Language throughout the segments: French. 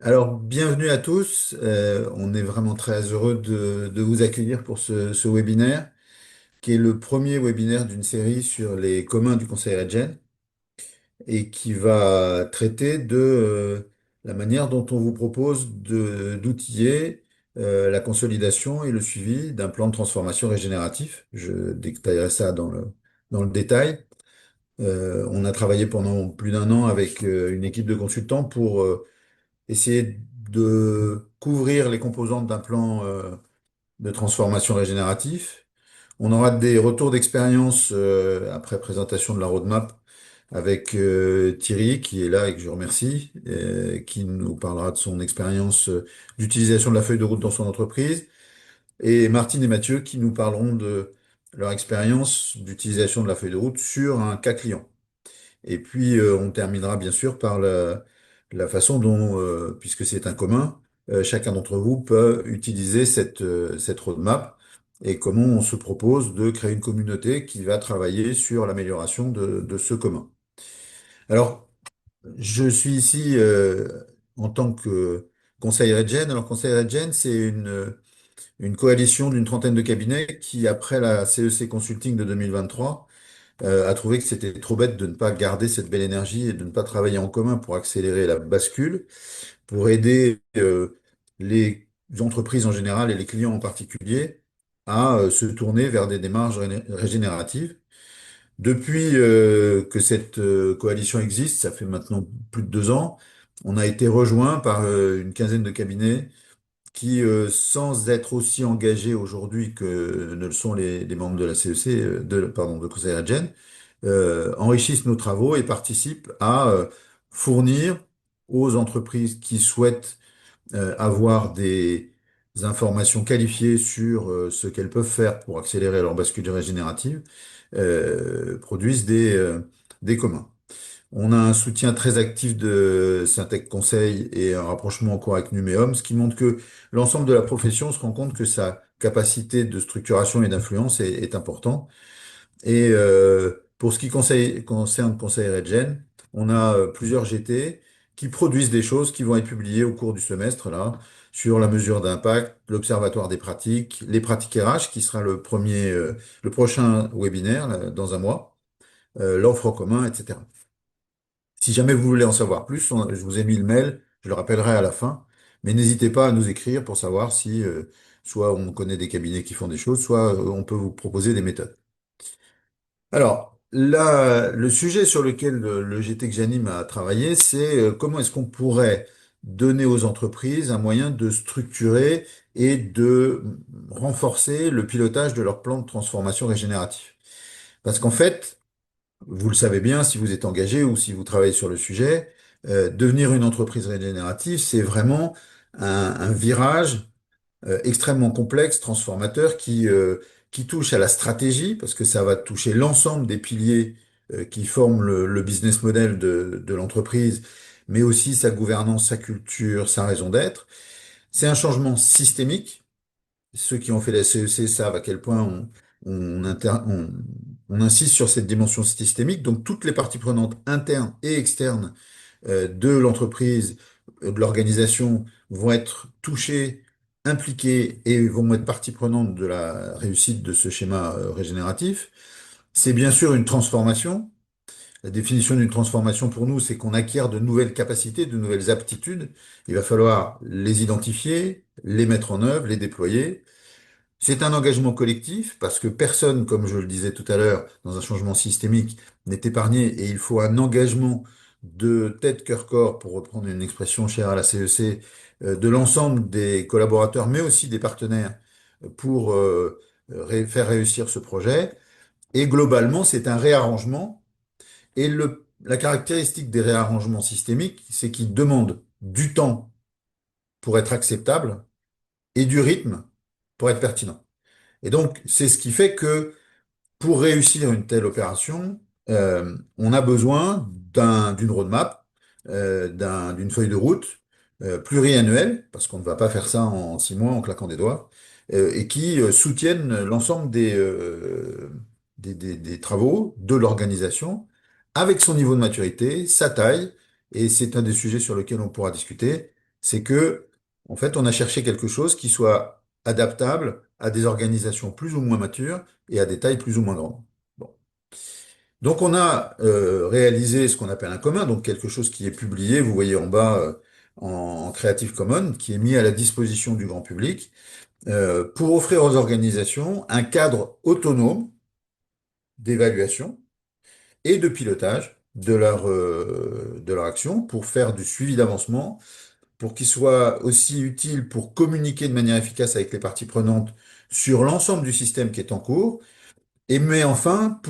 Alors, bienvenue à tous. On est vraiment très heureux de vous accueillir pour ce webinaire, qui est le premier webinaire d'une série sur les communs du Conseil Regen et qui va traiter de la manière dont on vous propose d'outiller la consolidation et le suivi d'un plan de transformation régénératif. Je détaillerai ça dans le détail. On a travaillé pendant plus d'un an avec une équipe de consultants pour essayer de couvrir les composantes d'un plan de transformation régénératif. On aura des retours d'expérience après présentation de la roadmap avec Thierry qui est là et que je remercie, qui nous parlera de son expérience d'utilisation de la feuille de route dans son entreprise, et Martine et Mathieu qui nous parleront de leur expérience d'utilisation de la feuille de route sur un cas client. Et puis, on terminera bien sûr par la façon dont, puisque c'est un commun, chacun d'entre vous peut utiliser cette roadmap et comment on se propose de créer une communauté qui va travailler sur l'amélioration de ce commun. Alors, je suis ici en tant que Conseil Regen. Alors, Conseil Regen, c'est une coalition d'une trentaine de cabinets qui, après la CEC Consulting de 2023, a trouvé que c'était trop bête de ne pas garder cette belle énergie et de ne pas travailler en commun pour accélérer la bascule, pour aider les entreprises en général et les clients en particulier à se tourner vers des démarches régénératives. Depuis que cette coalition existe, ça fait maintenant plus de 2 ans, on a été rejoint par une quinzaine de cabinets qui, sans être aussi engagés aujourd'hui que ne le sont les membres de la CEC, pardon, de Conseil Regen, enrichissent nos travaux et participent à fournir aux entreprises qui souhaitent avoir des informations qualifiées sur ce qu'elles peuvent faire pour accélérer leur bascule régénérative, produisent des communs. On a un soutien très actif de Syntec Conseil et un rapprochement en cours avec Numéum, ce qui montre que l'ensemble de la profession se rend compte que sa capacité de structuration et d'influence est important. Et pour ce qui concerne Conseil Regen, on a plusieurs GT qui produisent des choses qui vont être publiées au cours du semestre là, sur la mesure d'impact, l'observatoire des pratiques, les pratiques RH, qui sera le prochain webinaire là, dans un mois, l'offre en commun, etc. Si jamais vous voulez en savoir plus, je vous ai mis le mail, je le rappellerai à la fin, mais n'hésitez pas à nous écrire pour savoir si soit on connaît des cabinets qui font des choses, soit on peut vous proposer des méthodes. Alors, là, le sujet sur lequel le GT que j'anime a travaillé, c'est comment est-ce qu'on pourrait donner aux entreprises un moyen de structurer et de renforcer le pilotage de leur plan de transformation régénératif. Parce qu'en fait, vous le savez bien, si vous êtes engagé ou si vous travaillez sur le sujet, devenir une entreprise régénérative, c'est vraiment un virage extrêmement complexe, transformateur, qui touche à la stratégie, parce que ça va toucher l'ensemble des piliers qui forment le business model de l'entreprise, mais aussi sa gouvernance, sa culture, sa raison d'être. C'est un changement systémique. Ceux qui ont fait la CEC savent à quel point on insiste sur cette dimension systémique. Donc toutes les parties prenantes internes et externes de l'entreprise, de l'organisation vont être touchées, impliquées et vont être partie prenante de la réussite de ce schéma régénératif. C'est bien sûr une transformation. La définition d'une transformation pour nous, c'est qu'on acquiert de nouvelles capacités, de nouvelles aptitudes. Il va falloir les identifier, les mettre en œuvre, les déployer. C'est un engagement collectif parce que personne, comme je le disais tout à l'heure, dans un changement systémique, n'est épargné et il faut un engagement de tête, cœur, corps, pour reprendre une expression chère à la CEC, de l'ensemble des collaborateurs, mais aussi des partenaires pour faire réussir ce projet. Et globalement, c'est un réarrangement. Et la caractéristique des réarrangements systémiques, c'est qu'ils demandent du temps pour être acceptables et du rythme pour être pertinents. Et donc, c'est ce qui fait que pour réussir une telle opération, on a besoin d'une roadmap, d'une feuille de route pluriannuelle, parce qu'on ne va pas faire ça en 6 mois en claquant des doigts, et qui soutiennent l'ensemble des travaux de l'organisation, avec son niveau de maturité, sa taille, et c'est un des sujets sur lesquels on pourra discuter, C'est que, en fait, on a cherché quelque chose qui soit adaptable à des organisations plus ou moins matures et à des tailles plus ou moins grandes. Bon. Donc, on a réalisé ce qu'on appelle un commun, donc quelque chose qui est publié, vous voyez en bas, en Creative Commons, qui est mis à la disposition du grand public, pour offrir aux organisations un cadre autonome d'évaluation et de pilotage de leur action pour faire du suivi d'avancement, pour qu'il soit aussi utile pour communiquer de manière efficace avec les parties prenantes sur l'ensemble du système qui est en cours, et mais enfin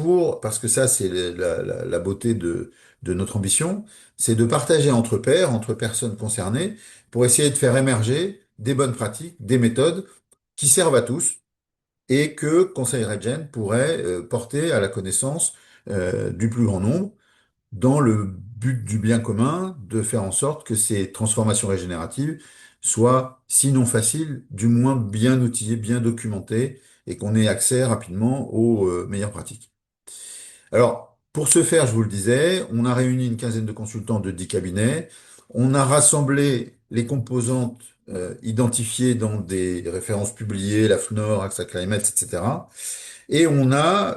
parce que ça c'est la beauté de notre ambition, c'est de partager entre pairs, entre personnes concernées, pour essayer de faire émerger des bonnes pratiques, des méthodes qui servent à tous, et que Conseil Regen pourrait porter à la connaissance du plus grand nombre, dans le but du bien commun, de faire en sorte que ces transformations régénératives soient, sinon faciles, du moins bien outillées, bien documentées, et qu'on ait accès rapidement aux meilleures pratiques. Alors, pour ce faire, je vous le disais, on a réuni une quinzaine de consultants de 10 cabinets, on a rassemblé les composantes identifiées dans des références publiées, la FNOR, AXA Climate, etc. Et on a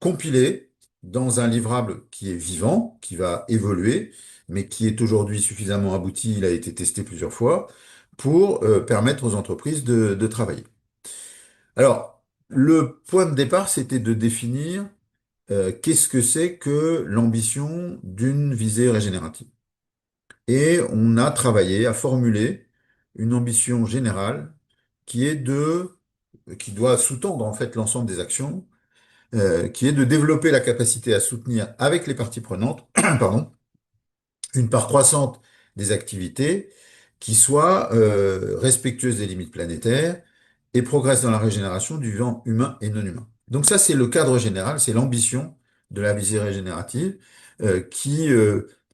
compilé dans un livrable qui est vivant, qui va évoluer, mais qui est aujourd'hui suffisamment abouti, il a été testé plusieurs fois, pour permettre aux entreprises de travailler. Alors, le point de départ, c'était de définir qu'est-ce que c'est que l'ambition d'une visée régénérative. Et on a travaillé à formuler une ambition générale qui est qui doit sous-tendre en fait l'ensemble des actions, qui est de développer la capacité à soutenir avec les parties prenantes, pardon, une part croissante des activités qui soit respectueuse des limites planétaires et progresse dans la régénération du vivant humain et non humain. Donc ça, c'est le cadre général, c'est l'ambition de la visée régénérative qui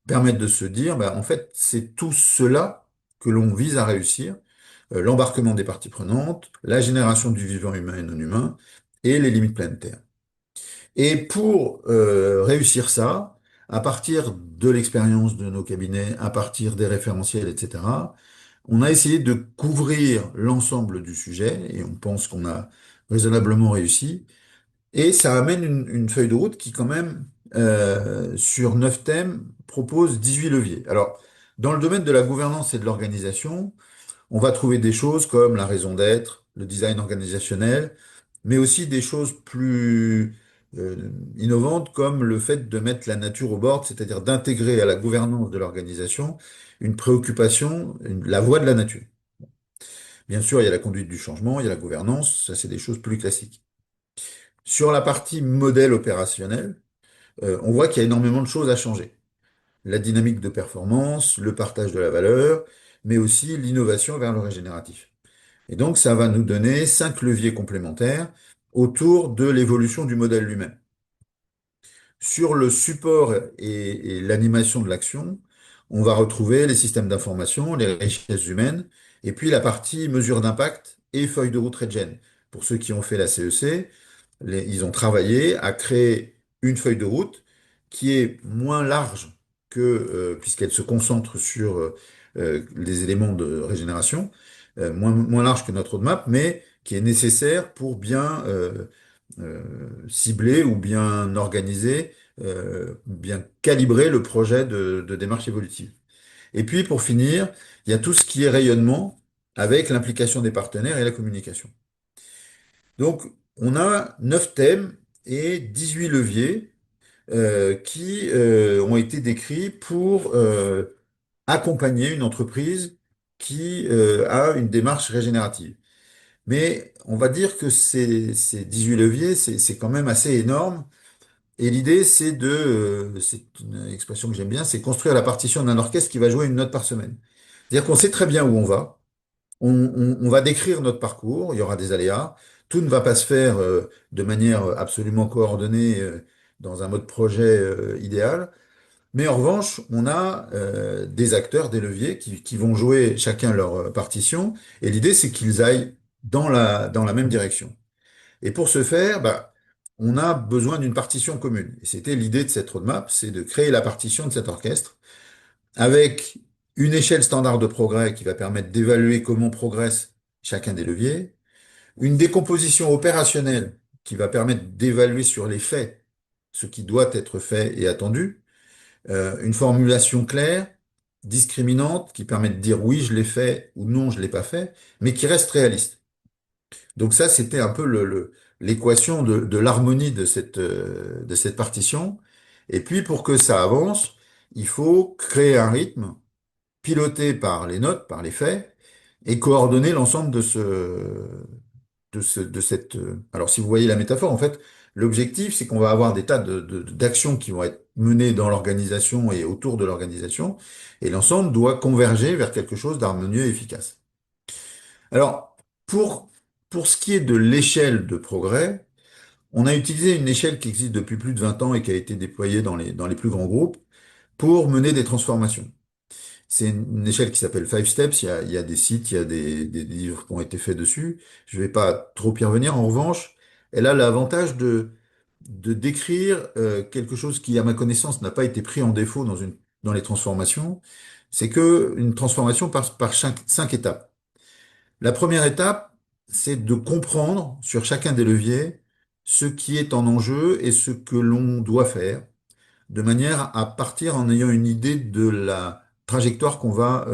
permet de se dire, bah, en fait, c'est tout cela que l'on vise à réussir, l'embarquement des parties prenantes, la génération du vivant humain et non humain, et les limites planétaires. Et pour réussir ça, à partir de l'expérience de nos cabinets, à partir des référentiels, etc., on a essayé de couvrir l'ensemble du sujet et on pense qu'on a raisonnablement réussi. Et ça amène une feuille de route qui, quand même, sur 9 thèmes, propose 18 leviers. Alors, dans le domaine de la gouvernance et de l'organisation, on va trouver des choses comme la raison d'être, le design organisationnel, mais aussi des choses plus innovantes comme le fait de mettre la nature au bord, c'est-à-dire d'intégrer à la gouvernance de l'organisation une préoccupation, la voie de la nature. Bien sûr, il y a la conduite du changement, il y a la gouvernance, ça c'est des choses plus classiques. Sur la partie modèle opérationnel, on voit qu'il y a énormément de choses à changer. La dynamique de performance, le partage de la valeur, mais aussi l'innovation vers le régénératif. Et donc, ça va nous donner 5 leviers complémentaires autour de l'évolution du modèle lui-même. Sur le support et l'animation de l'action, on va retrouver les systèmes d'information, les richesses humaines, et puis la partie mesure d'impact et feuille de route Regen. Pour ceux qui ont fait la CEC, ils ont travaillé à créer une feuille de route qui est moins large puisqu'elle se concentre sur les éléments de régénération, moins large que notre roadmap, mais qui est nécessaire pour bien cibler ou bien organiser, bien calibrer le projet de démarche évolutive. Et puis, pour finir, il y a tout ce qui est rayonnement avec l'implication des partenaires et la communication. Donc, on a 9 thèmes et 18 leviers qui ont été décrits pour accompagner une entreprise qui a une démarche régénérative. Mais on va dire que ces 18 leviers, c'est quand même assez énorme. Et l'idée, c'est une expression que j'aime bien, c'est construire la partition d'un orchestre qui va jouer une note par semaine. C'est-à-dire qu'on sait très bien où on va, on va décrire notre parcours, il y aura des aléas, tout ne va pas se faire de manière absolument coordonnée dans un mode projet idéal, mais en revanche, on a des acteurs, des leviers qui vont jouer chacun leur partition, et l'idée, c'est qu'ils aillent dans la même direction. Et pour ce faire, bah, on a besoin d'une partition commune. Et c'était l'idée de cette roadmap, c'est de créer la partition de cet orchestre avec une échelle standard de progrès qui va permettre d'évaluer comment progresse chacun des leviers, une décomposition opérationnelle qui va permettre d'évaluer sur les faits ce qui doit être fait et attendu, une formulation claire, discriminante, qui permet de dire oui, je l'ai fait ou non, je l'ai pas fait, mais qui reste réaliste. Donc ça, c'était un peu l'équation de l'harmonie de cette partition. Et puis, pour que ça avance, il faut créer un rythme piloté par les notes, par les faits, et coordonner l'ensemble de cette. Alors, si vous voyez la métaphore, en fait, l'objectif, c'est qu'on va avoir des tas d'actions qui vont être menées dans l'organisation et autour de l'organisation, et l'ensemble doit converger vers quelque chose d'harmonieux et efficace. Alors, pour, pour ce qui est de l'échelle de progrès, on a utilisé une échelle qui existe depuis plus de 20 ans et qui a été déployée dans les plus grands groupes pour mener des transformations. C'est une échelle qui s'appelle Five Steps. Il y a des sites, il y a des livres qui ont été faits dessus. Je vais pas trop y revenir. En revanche, elle a l'avantage de décrire quelque chose qui, à ma connaissance, n'a pas été pris en défaut dans les transformations. C'est que une transformation passe par cinq étapes. La première étape, c'est de comprendre sur chacun des leviers ce qui est en enjeu et ce que l'on doit faire de manière à partir en ayant une idée de la trajectoire qu'on va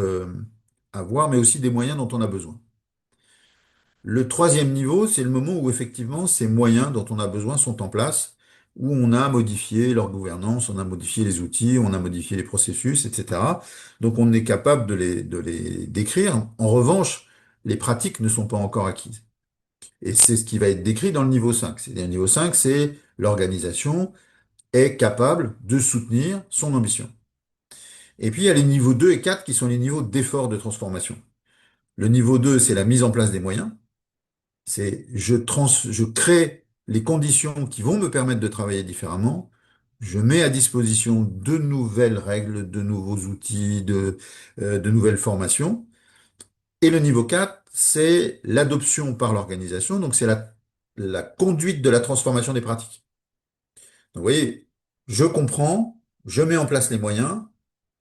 avoir, mais aussi des moyens dont on a besoin. Le troisième niveau, c'est le moment où effectivement ces moyens dont on a besoin sont en place, où on a modifié leur gouvernance, on a modifié les outils, on a modifié les processus, etc. Donc on est capable de les décrire. En revanche, les pratiques ne sont pas encore acquises. Et c'est ce qui va être décrit dans le niveau 5. C'est-à-dire le niveau 5, c'est l'organisation est capable de soutenir son ambition. Et puis, il y a les niveaux 2 et 4 qui sont les niveaux d'effort de transformation. Le niveau 2, c'est la mise en place des moyens. C'est je crée les conditions qui vont me permettre de travailler différemment. Je mets à disposition de nouvelles règles, de nouveaux outils, de nouvelles formations. Et le niveau 4, c'est l'adoption par l'organisation. Donc, c'est la conduite de la transformation des pratiques. Donc, vous voyez, je comprends, je mets en place les moyens,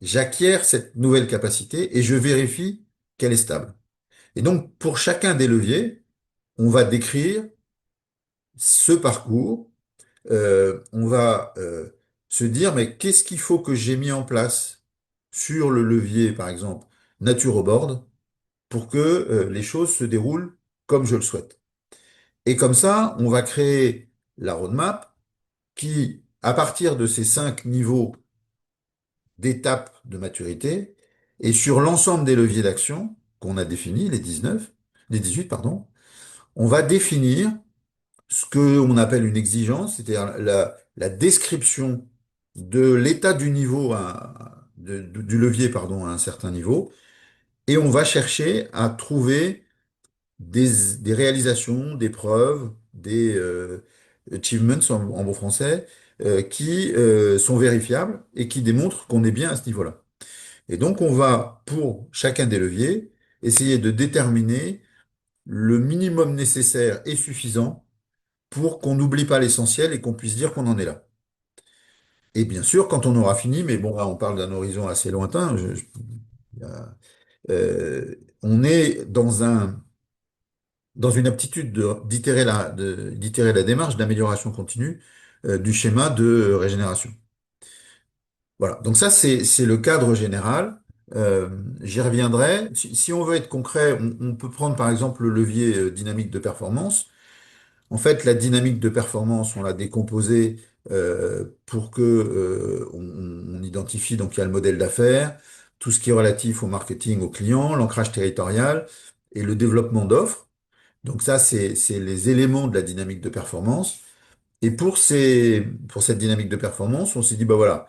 j'acquiers cette nouvelle capacité et je vérifie qu'elle est stable. Et donc, pour chacun des leviers, on va décrire ce parcours, on va se dire, mais qu'est-ce qu'il faut que j'ai mis en place sur le levier, par exemple, nature au board, pour que les choses se déroulent comme je le souhaite. Et comme ça, on va créer la roadmap qui, à partir de ces 5 niveaux d'étapes de maturité et sur l'ensemble des leviers d'action qu'on a définis, les 18, pardon, on va définir ce que on appelle une exigence, c'est-à-dire la description de l'état du niveau du levier, pardon, à un certain niveau, et on va chercher à trouver des réalisations, des preuves, des achievements en bon français, qui sont vérifiables et qui démontrent qu'on est bien à ce niveau-là. Et donc, on va, pour chacun des leviers, essayer de déterminer le minimum nécessaire et suffisant pour qu'on n'oublie pas l'essentiel et qu'on puisse dire qu'on en est là. Et bien sûr, quand on aura fini, mais bon, là, on parle d'un horizon assez lointain, on est dans une aptitude d'itérer la démarche d'amélioration continue du schéma de régénération. Voilà, donc ça c'est le cadre général. Euh, J'y reviendrai. Si on veut être concret, on peut prendre par exemple le levier dynamique de performance. En fait, la dynamique de performance, on l'a décomposée pour que on identifie donc il y a le modèle d'affaires, tout ce qui est relatif au marketing, au client, l'ancrage territorial et le développement d'offres. Donc ça c'est les éléments de la dynamique de performance. Et pour cette dynamique de performance, on s'est dit bah voilà.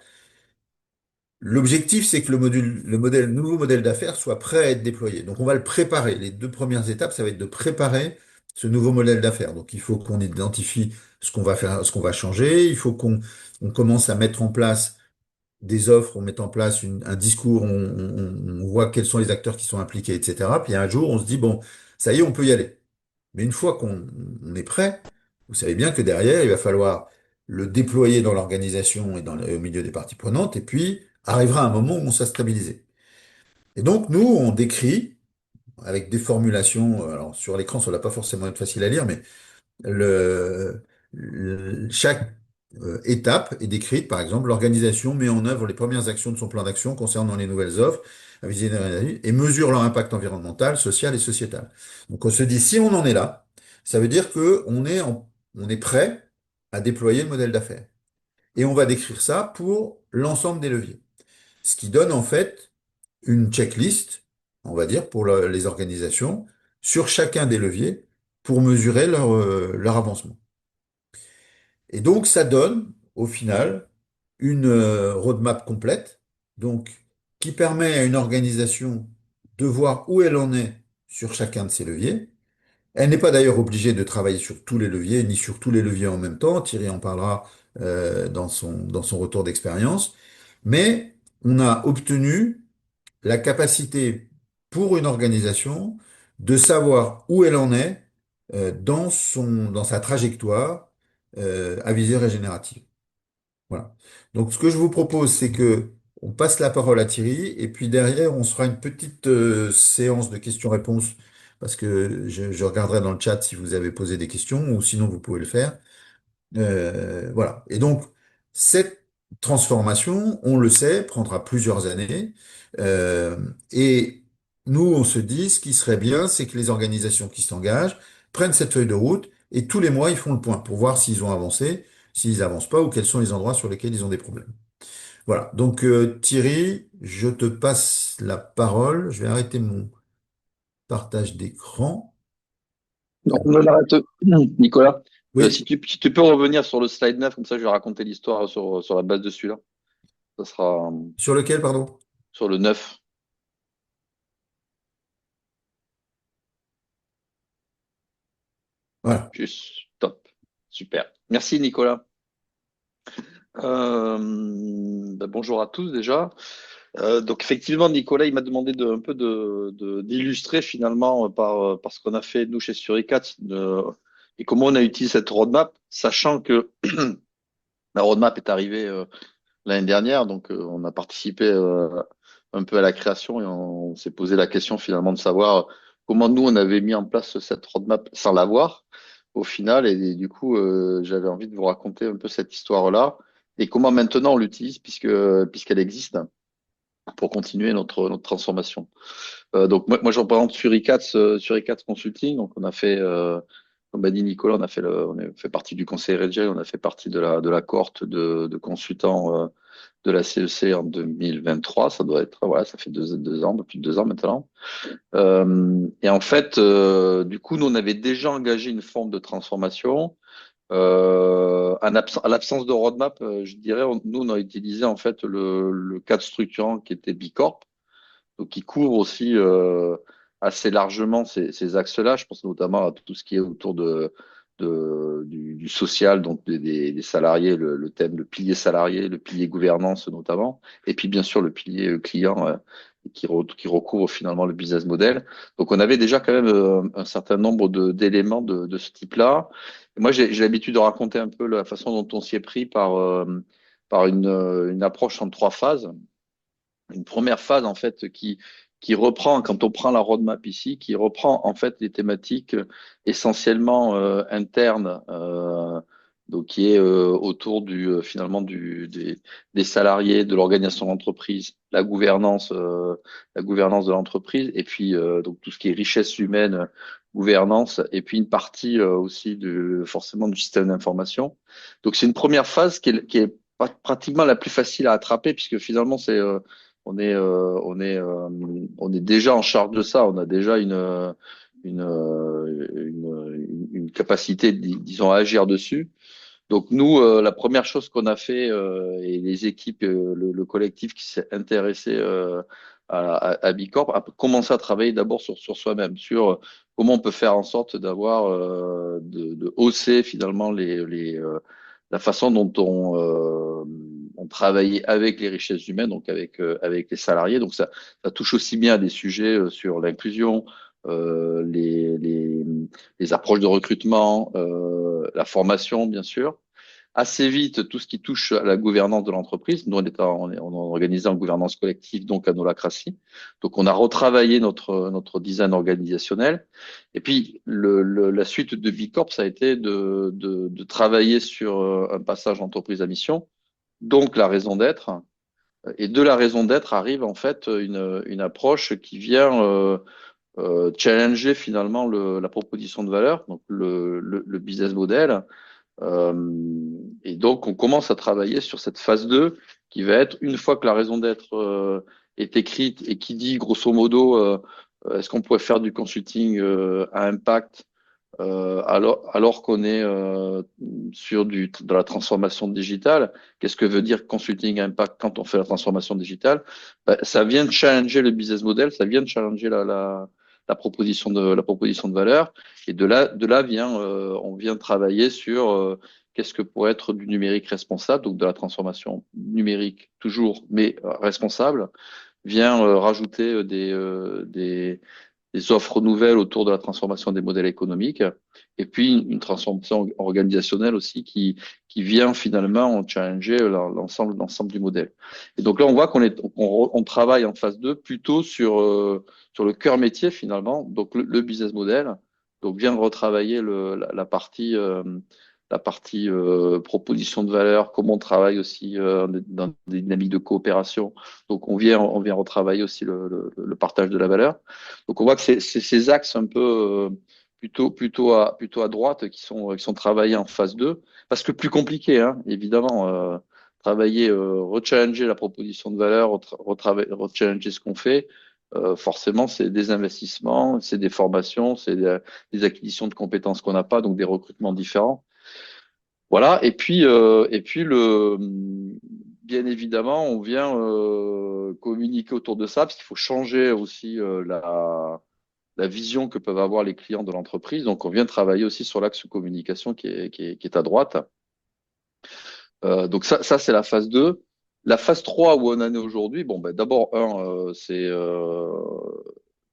L'objectif, c'est que le nouveau modèle d'affaires soit prêt à être déployé. Donc, on va le préparer. Les 2 premières étapes, ça va être de préparer ce nouveau modèle d'affaires. Donc, il faut qu'on identifie ce qu'on va faire, ce qu'on va changer. Il faut on commence à mettre en place des offres, on met en place un discours, on voit quels sont les acteurs qui sont impliqués, etc. Puis un jour, on se dit, bon, ça y est, on peut y aller. Mais une fois qu'on on est prêt, vous savez bien que derrière, il va falloir le déployer dans l'organisation et au milieu des parties prenantes, et puis arrivera un moment où on s'est stabilisé. Et donc, nous, on décrit avec des formulations, alors sur l'écran, ça ne va pas forcément être facile à lire, mais chaque étape est décrite. Par exemple, l'organisation met en œuvre les premières actions de son plan d'action concernant les nouvelles offres à viser et mesure leur impact environnemental, social et sociétal. Donc on se dit, si on en est là, ça veut dire que on est prêt à déployer le modèle d'affaires. Et on va décrire ça pour l'ensemble des leviers. Ce qui donne en fait une checklist, on va dire, pour les organisations sur chacun des leviers pour mesurer leur avancement. Et donc, ça donne, au final, une roadmap complète, donc, qui permet à une organisation de voir où elle en est sur chacun de ces leviers. Elle n'est pas d'ailleurs obligée de travailler sur tous les leviers, ni sur tous les leviers en même temps. Thierry en parlera dans son retour d'expérience. Mais on a obtenu la capacité pour une organisation de savoir où elle en est dans sa trajectoire à visée régénérative. Voilà. Donc, ce que je vous propose, c'est que on passe la parole à Thierry et puis derrière, on se fera une petite séance de questions-réponses parce que je regarderai dans le chat si vous avez posé des questions ou sinon vous pouvez le faire. Voilà. Et donc, cette transformation, on le sait, prendra plusieurs années. Euh, et nous, on se dit, ce qui serait bien, c'est que les organisations qui s'engagent prennent cette feuille de route et tous les mois, ils font le point pour voir s'ils ont avancé, s'ils avancent pas ou quels sont les endroits sur lesquels ils ont des problèmes. Voilà. Donc, Thierry, je te passe la parole. Je vais arrêter mon partage d'écran. Donc, on arrête, Nicolas. Oui. Si tu peux revenir sur le slide 9, comme ça je vais raconter l'histoire sur la base de celui-là. Ça sera Sur lequel, pardon? sur le 9. Voilà. Juste top. Super. Merci Nicolas. Bonjour à tous déjà. Donc effectivement, Nicolas, il m'a demandé un peu d'illustrer finalement par ce qu'on a fait nous chez Suricat et comment on a utilisé cette roadmap, sachant que la roadmap est arrivée l'année dernière, donc on a participé un peu à la création et on s'est posé la question finalement de savoir comment nous on avait mis en place cette roadmap sans l'avoir au final et du coup j'avais envie de vous raconter un peu cette histoire-là et comment maintenant on l'utilise puisqu'elle existe pour continuer notre transformation. Donc moi je représente Suricats Consulting, donc on a fait comme a dit Nicolas, on a fait partie du conseil Régel, on a fait partie de la cohorte de consultants de la CEC en 2023. Ça doit être, voilà, ça fait 2 ans, plus de 2 ans maintenant. Et en fait, du coup, nous, on avait déjà engagé une forme de transformation. À l'absence de roadmap, je dirais, nous, on a utilisé en fait le cadre structurant qui était Bicorp, donc qui couvre aussi assez largement ces axes-là. Je pense notamment à tout ce qui est autour du social, donc des salariés, le thème, le pilier salarié, le pilier gouvernance notamment, et puis bien sûr le pilier client qui recouvre finalement le business model. Donc on avait déjà quand même un certain nombre d'éléments de ce type-là. Et moi, j'ai l'habitude de raconter un peu la façon dont on s'y est pris par une approche en 3 phases. Une première phase en fait qui reprend, quand on prend la roadmap ici, qui reprend en fait les thématiques essentiellement internes, donc qui est autour finalement des salariés, de l'organisation d'entreprise, la gouvernance de l'entreprise, et puis donc tout ce qui est richesse humaine, gouvernance, et puis une partie aussi forcément du système d'information. Donc c'est une première phase qui est pratiquement la plus facile à attraper puisque finalement on est déjà en charge de ça. On a déjà une capacité, disons, à agir dessus. Donc nous, la première chose qu'on a fait et les équipes, le collectif qui s'est intéressé à Bicorp a commencé à travailler d'abord sur soi-même, sur comment on peut faire en sorte d'avoir de hausser finalement la façon dont on travaillait avec les richesses humaines, donc avec les salariés. Donc ça touche aussi bien à des sujets sur l'inclusion, les approches de recrutement, la formation bien sûr. assez vite tout ce qui touche à la gouvernance de l'entreprise. Nous, on est organisé en gouvernance collective, donc à holacratie. Donc, on a retravaillé notre design organisationnel. Et puis, la suite de Bicorp, ça a été de travailler sur un passage entreprise à mission, donc la raison d'être. Et de la raison d'être arrive en fait une approche qui vient challenger finalement la proposition de valeur, donc le business model. Et donc, on commence à travailler sur cette phase 2 qui va être, une fois que la raison d'être est écrite et qui dit, grosso modo, est-ce qu'on pourrait faire du consulting à impact alors qu'on est sur de la transformation digitale? Qu'est-ce que veut dire consulting à impact quand on fait la transformation digitale? Ben, ça vient de challenger le business model, ça vient de challenger la proposition de valeur. Et de là on vient travailler sur qu'est-ce que pourrait être du numérique responsable, donc de la transformation numérique toujours, mais responsable, vient rajouter des offres nouvelles autour de la transformation des modèles économiques, et puis une transformation organisationnelle aussi qui vient finalement challenger l'ensemble du modèle. Et donc là, on voit on travaille en phase 2 plutôt sur le cœur métier finalement, donc le business model, donc vient de retravailler la partie proposition de valeur, comment on travaille aussi dans des dynamiques de coopération. Donc on vient retravailler aussi le partage de la valeur. Donc on voit que c'est ces axes un peu plutôt à droite qui sont travaillés en phase 2, parce que plus compliqué, hein, évidemment. Travailler, rechallenger la proposition de valeur, rechallenger ce qu'on fait, forcément, c'est des investissements, c'est des formations, c'est des acquisitions de compétences qu'on n'a pas, donc des recrutements différents. Voilà. Et puis bien évidemment, on vient communiquer autour de ça, parce qu'il faut changer aussi la vision que peuvent avoir les clients de l'entreprise. Donc, on vient travailler aussi sur l'axe communication qui est à droite. Donc, ça c'est la phase 2. La phase 3 où on en est aujourd'hui, bon, ben, d'abord, c'est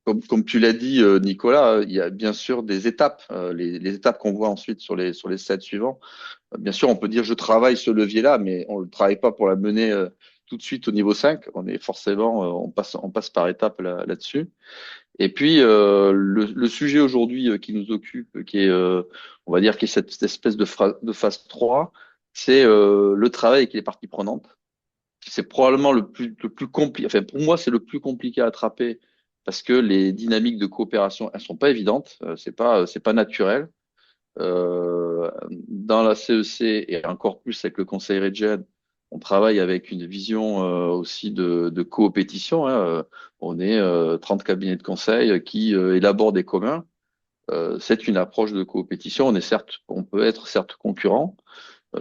comme tu l'as dit, Nicolas, il y a bien sûr des étapes, les étapes qu'on voit ensuite sur les slides suivants. Bien sûr, on peut dire je travaille ce levier-là, mais on ne le travaille pas pour la mener tout de suite au niveau 5. On est forcément, on passe par étapes là-dessus. Et puis, le sujet aujourd'hui qui nous occupe, on va dire, qui est cette espèce de phase 3, c'est le travail avec les parties prenantes. C'est probablement le plus compliqué. Enfin, pour moi, c'est le plus compliqué à attraper parce que les dynamiques de coopération, elles sont pas évidentes. C'est pas naturel. Dans la CEC et encore plus avec le Conseil Regen, on travaille avec une vision aussi de coopétition, hein. On est 30 cabinets de conseil qui élaborent des communs. C'est une approche de coopétition. On peut être certes concurrent,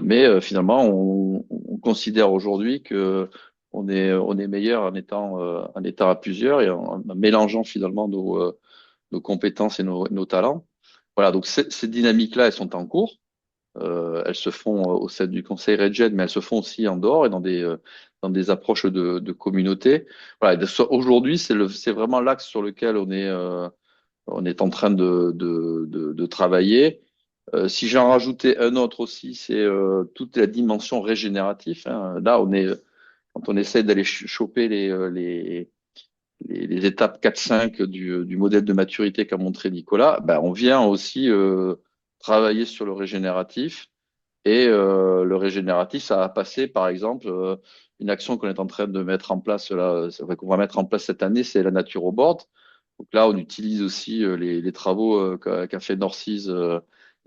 mais finalement, on considère aujourd'hui que on est meilleur en étant à plusieurs et en mélangeant finalement nos compétences et nos talents. Voilà, donc ces dynamiques-là, elles sont en cours. Elles se font au sein du Conseil Regen, mais elles se font aussi en dehors et dans des approches de communauté. Voilà, aujourd'hui, c'est vraiment l'axe sur lequel on est en train de travailler. Si j'en rajoutais un autre aussi, c'est toute la dimension régénérative, hein. Là, quand on essaie d'aller choper les étapes 4-5 du modèle de maturité qu'a montré Nicolas, ben, on vient aussi travailler sur le régénératif. Et le régénératif, ça va passer, par exemple, une action qu'on est en train de mettre en place là, qu'on va mettre en place cette année, c'est la nature au board. Donc là, on utilise aussi les travaux qu'a fait Norcis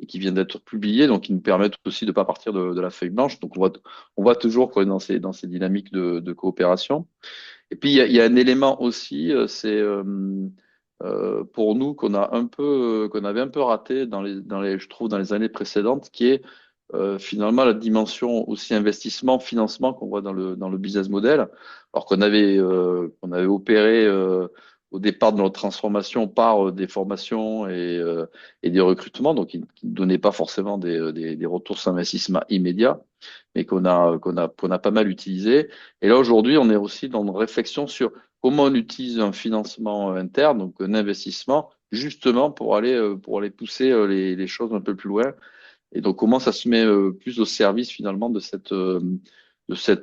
et qui viennent d'être publiés, donc qui nous permettent aussi de ne pas partir de la feuille blanche. Donc on voit toujours qu'on est dans ces dynamiques de coopération. Et puis il y a un élément aussi, c'est pour nous qu'on avait un peu raté je trouve, dans les années précédentes, qui est finalement la dimension aussi investissement, financement qu'on voit dans le business model, alors qu'on avait opéré au départ de notre transformation par des formations et des recrutements, donc qui ne donnaient pas forcément des retours sur investissement immédiats, mais qu'on a pas mal utilisé. Et là aujourd'hui, on est aussi dans une réflexion sur comment on utilise un financement interne, donc un investissement, justement pour aller pousser les choses un peu plus loin Et donc, comment ça se met plus au service finalement de cette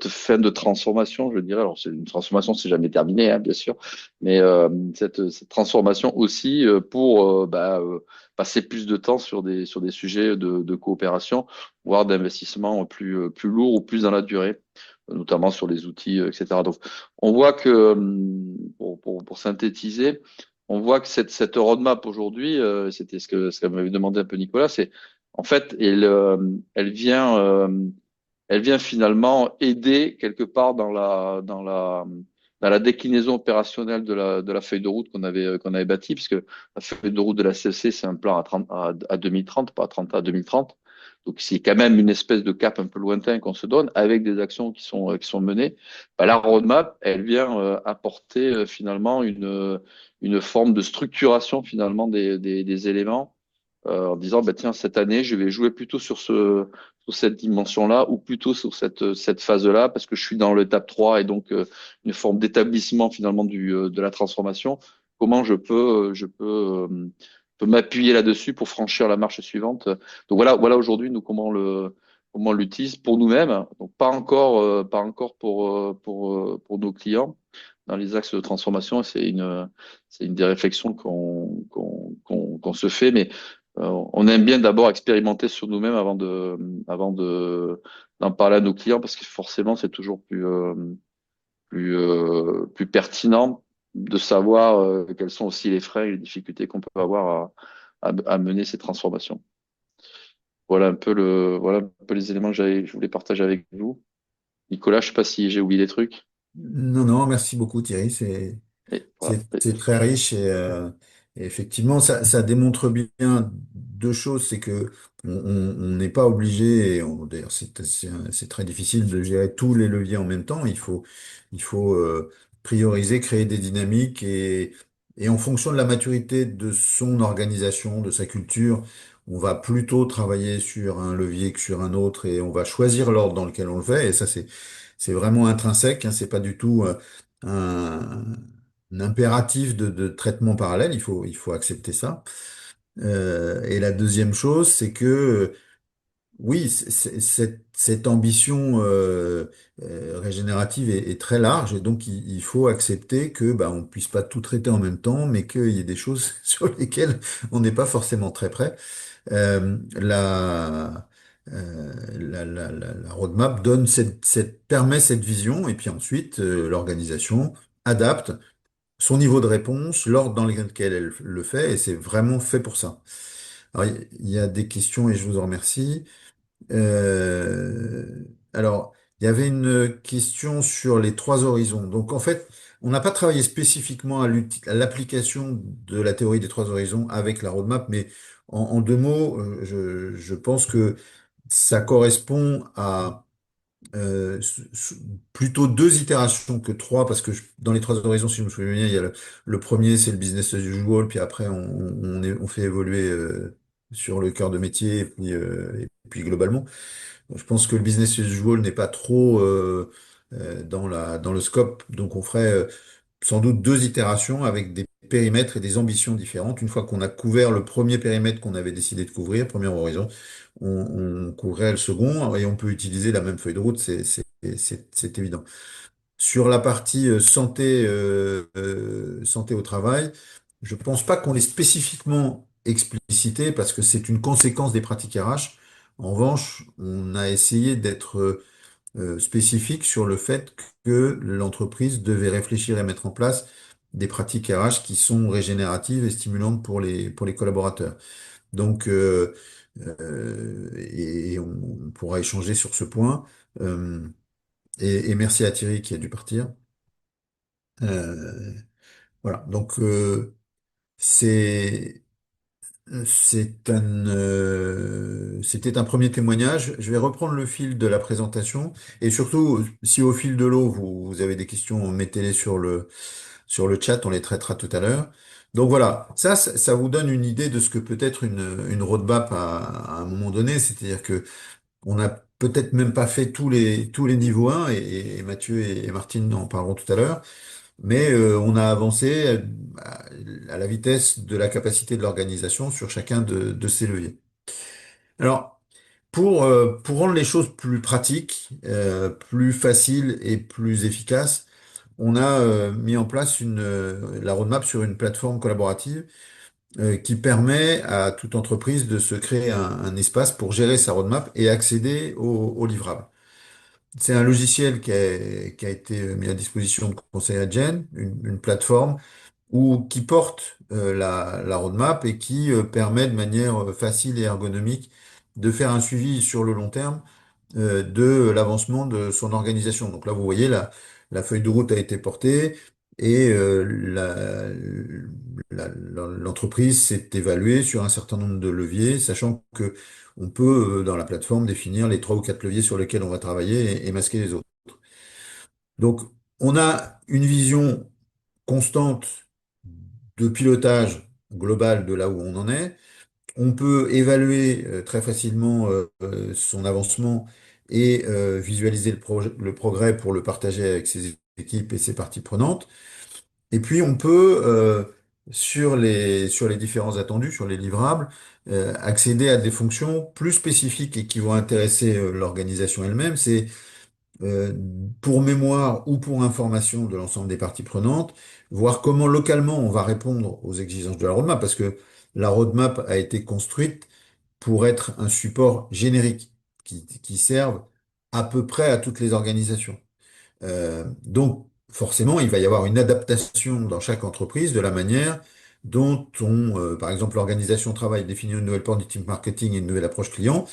fin de transformation, je dirais. Alors, c'est une transformation, c'est jamais terminé, hein, bien sûr, mais cette transformation aussi pour passer plus de temps sur des sujets de coopération, voire d'investissement plus lourds ou plus dans la durée, notamment sur les outils, etc. Donc, on voit que, pour synthétiser, on voit que cette roadmap aujourd'hui, c'était ce que m'avait demandé un peu Nicolas, c'est en fait, elle vient finalement aider quelque part dans la déclinaison opérationnelle de la feuille de route qu'on avait bâtie, puisque la feuille de route de la CEC, c'est un plan à 2030, pas à 30 à 2030. Donc, c'est quand même une espèce de cap un peu lointain qu'on se donne avec des actions qui sont menées. Bah, la roadmap, elle vient apporter finalement une forme de structuration finalement des éléments en disant, bah, tiens, cette année, je vais jouer plutôt sur cette dimension-là ou plutôt sur cette phase-là parce que je suis dans l'étape 3 et donc une forme d'établissement finalement de la transformation. Comment peux m'appuyer là-dessus pour franchir la marche suivante. Donc voilà aujourd'hui, nous, comment on l'utilise pour nous-mêmes. Donc pas encore pour nos clients dans les axes de transformation. C'est une des réflexions qu'on se fait, mais on aime bien d'abord expérimenter sur nous-mêmes avant d'en parler à nos clients parce que forcément, c'est toujours plus pertinent de savoir quels sont aussi les freins et les difficultés qu'on peut avoir à mener ces transformations. Voilà un peu les éléments que je voulais partager avec vous. Nicolas, je sais pas si j'ai oublié des trucs. Non, non, merci beaucoup Thierry, Et voilà. c'est très riche et effectivement, ça démontre bien deux choses, c'est que on n'est pas obligé, d'ailleurs c'est très difficile de gérer tous les leviers en même temps, il faut prioriser, créer des dynamiques et en fonction de la maturité de son organisation, de sa culture, on va plutôt travailler sur un levier que sur un autre et on va choisir l'ordre dans lequel on le fait et ça c'est vraiment intrinsèque, hein, c'est pas du tout un, un impératif de traitement parallèle, il faut accepter ça. Et la deuxième chose, c'est que oui, cette ambition régénérative est très large et donc il faut accepter que bah, on puisse pas tout traiter en même temps, mais qu'il y ait des choses sur lesquelles on n'est pas forcément très près. Euh, la, la roadmap donne permet cette vision et puis ensuite l'organisation adapte son niveau de réponse, l'ordre dans lequel elle le fait, et c'est vraiment fait pour ça. Alors, il y a des questions et je vous en remercie. Alors, il y avait une question sur les trois horizons. Donc, en fait, on n'a pas travaillé spécifiquement à l'application de la théorie des trois horizons avec la roadmap, mais en deux mots, je pense que ça correspond à plutôt deux itérations que trois, parce que dans les trois horizons, si je me souviens bien, il y a le premier, c'est le business as usual, puis après, on fait évoluer sur le cœur de métier, et puis globalement. Je pense que le business as usual n'est pas trop dans le scope, donc on ferait sans doute deux itérations avec des périmètres et des ambitions différentes. Une fois qu'on a couvert le premier périmètre qu'on avait décidé de couvrir, premier horizon, on couvrait le second et on peut utiliser la même feuille de route, c'est évident. Sur la partie santé au travail, je pense pas qu'on l'ait spécifiquement explicité parce que c'est une conséquence des pratiques RH. En revanche, on a essayé d'être spécifique sur le fait que l'entreprise devait réfléchir et mettre en place des pratiques RH qui sont régénératives et stimulantes pour les collaborateurs. Donc, et on pourra échanger sur ce point. Euh, et merci à Thierry qui a dû partir. Euh, voilà. Donc, c'est c'était un premier témoignage. Je vais reprendre le fil de la présentation et surtout, si au fil de l'eau vous avez des questions, mettez-les sur le chat, on les traitera tout à l'heure. Donc voilà, ça vous donne une idée de ce que peut être une roadmap à un moment donné, c'est-à-dire que on n'a peut-être même pas fait tous les niveaux 1 et Mathieu et Martine en parleront tout à l'heure. Mais on a avancé à la vitesse de la capacité de l'organisation sur chacun de ces leviers. Alors, pour rendre les choses plus pratiques, plus faciles et plus efficaces, on a mis en place la roadmap sur une plateforme collaborative qui permet à toute entreprise de se créer un espace pour gérer sa roadmap et accéder aux livrables. C'est un logiciel qui a été mis à disposition de Conseil Adyen, une plateforme qui porte la roadmap et qui permet de manière facile et ergonomique de faire un suivi sur le long terme de l'avancement de son organisation. Donc là, vous voyez, la feuille de route a été portée et l'entreprise s'est évaluée sur un certain nombre de leviers, sachant que on peut, dans la plateforme, définir les 3 ou 4 leviers sur lesquels on va travailler et masquer les autres. Donc, on a une vision constante de pilotage global de là où on en est. On peut évaluer très facilement son avancement et visualiser le progrès pour le partager avec ses équipes et ses parties prenantes. Et puis on peut, sur les différents attendus, sur les livrables, accéder à des fonctions plus spécifiques et qui vont intéresser l'organisation elle-même. C'est euh, pour mémoire ou pour information de l'ensemble des parties prenantes, voir comment localement on va répondre aux exigences de la roadmap, parce que la roadmap a été construite pour être un support générique qui serve à peu près à toutes les organisations. Donc, forcément, il va y avoir une adaptation dans chaque entreprise de la manière dont par exemple, l'organisation travaille, définit une nouvelle politique marketing et une nouvelle approche client.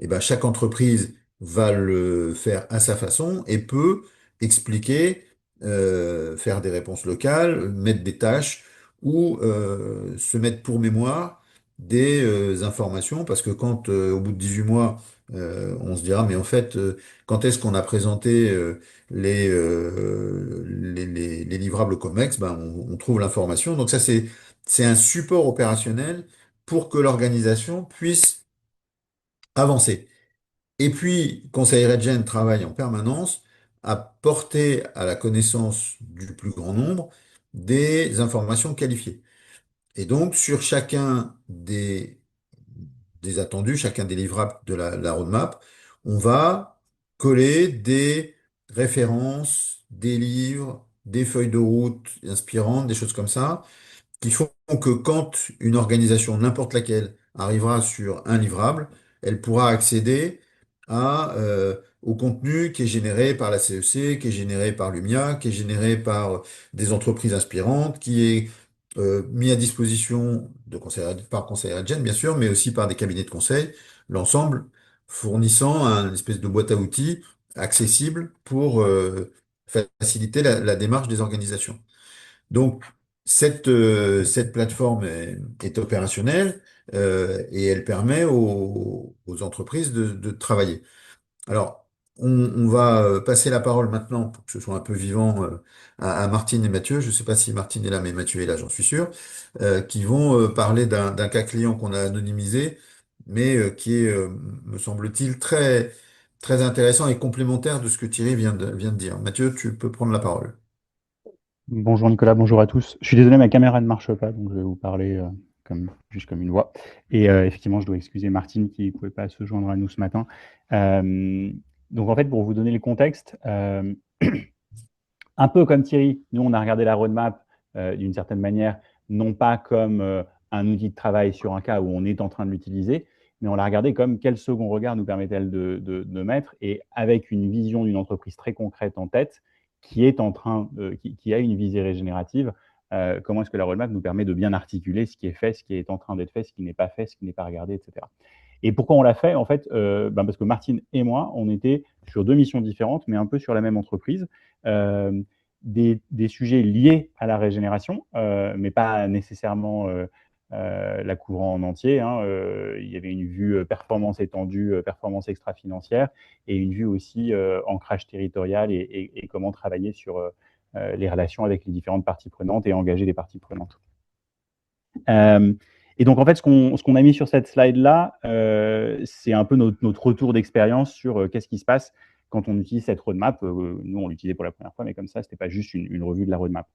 Eh ben, chaque entreprise va le faire à sa façon et peut expliquer, faire des réponses locales, mettre des tâches ou se mettre pour mémoire des informations parce que quand au bout de 18 mois, on se dira mais en fait, quand est-ce qu'on a présenté les livrables COMEX, ben, on trouve l'information. Donc ça, c'est un support opérationnel pour que l'organisation puisse avancer. Et puis, Conseil Regen travaille en permanence à porter à la connaissance du plus grand nombre des informations qualifiées. Et donc, sur chacun des attendus, chacun des livrables de la roadmap, on va coller des références, des livres, des feuilles de route inspirantes, des choses comme ça, qui font que quand une organisation, n'importe laquelle, arrivera sur un livrable, elle pourra accéder au contenu qui est généré par la CEC, qui est généré par l'UMIA, qui est généré par des entreprises inspirantes, qui est mis à disposition par Conseil Adyen, bien sûr, mais aussi par des cabinets de conseil, l'ensemble fournissant une espèce de boîte à outils accessible pour faciliter la démarche des organisations. Donc, cette plateforme est opérationnelle et elle permet aux entreprises de travailler. Alors, on va passer la parole maintenant, pour que ce soit un peu vivant, à Martine et Mathieu. Je ne sais pas si Martine est là, mais Mathieu est là, j'en suis sûr, qui vont parler d'un cas client qu'on a anonymisé, mais qui est, me semble-t-il, très, très intéressant et complémentaire de ce que Thierry vient de dire. Mathieu, tu peux prendre la parole. Bonjour Nicolas, bonjour à tous. Je suis désolé, ma caméra ne marche pas, donc je vais vous parler juste comme une voix. Et effectivement, je dois excuser Martine qui ne pouvait pas se joindre à nous ce matin. Euh, donc en fait, pour vous donner le contexte, un peu comme Thierry, nous on a regardé la roadmap d'une certaine manière, non pas comme un outil de travail sur un cas où on est en train de l'utiliser, mais on l'a regardé comme quel second regard nous permet-elle de mettre, et avec une vision d'une entreprise très concrète en tête, qui a une visée régénérative, comment est-ce que la roadmap nous permet de bien articuler ce qui est fait, ce qui est en train d'être fait, ce qui n'est pas fait, ce qui n'est pas regardé, etc. Et pourquoi on l'a fait? En fait, parce que Martine et moi, on était sur deux missions différentes, mais un peu sur la même entreprise. Euh, des sujets liés à la régénération, mais pas nécessairement la couvrant en entier, hein. Il y avait une vue performance étendue, performance extra-financière, et une vue aussi ancrage territorial et comment travailler sur les relations avec les différentes parties prenantes et engager les parties prenantes. Et donc, en fait, ce qu'on a mis sur cette slide-là, c'est un peu notre retour d'expérience sur qu'est-ce qui se passe quand on utilise cette roadmap. Nous, on l'utilisait pour la première fois, mais comme ça, ce n'était pas juste une revue de la roadmap.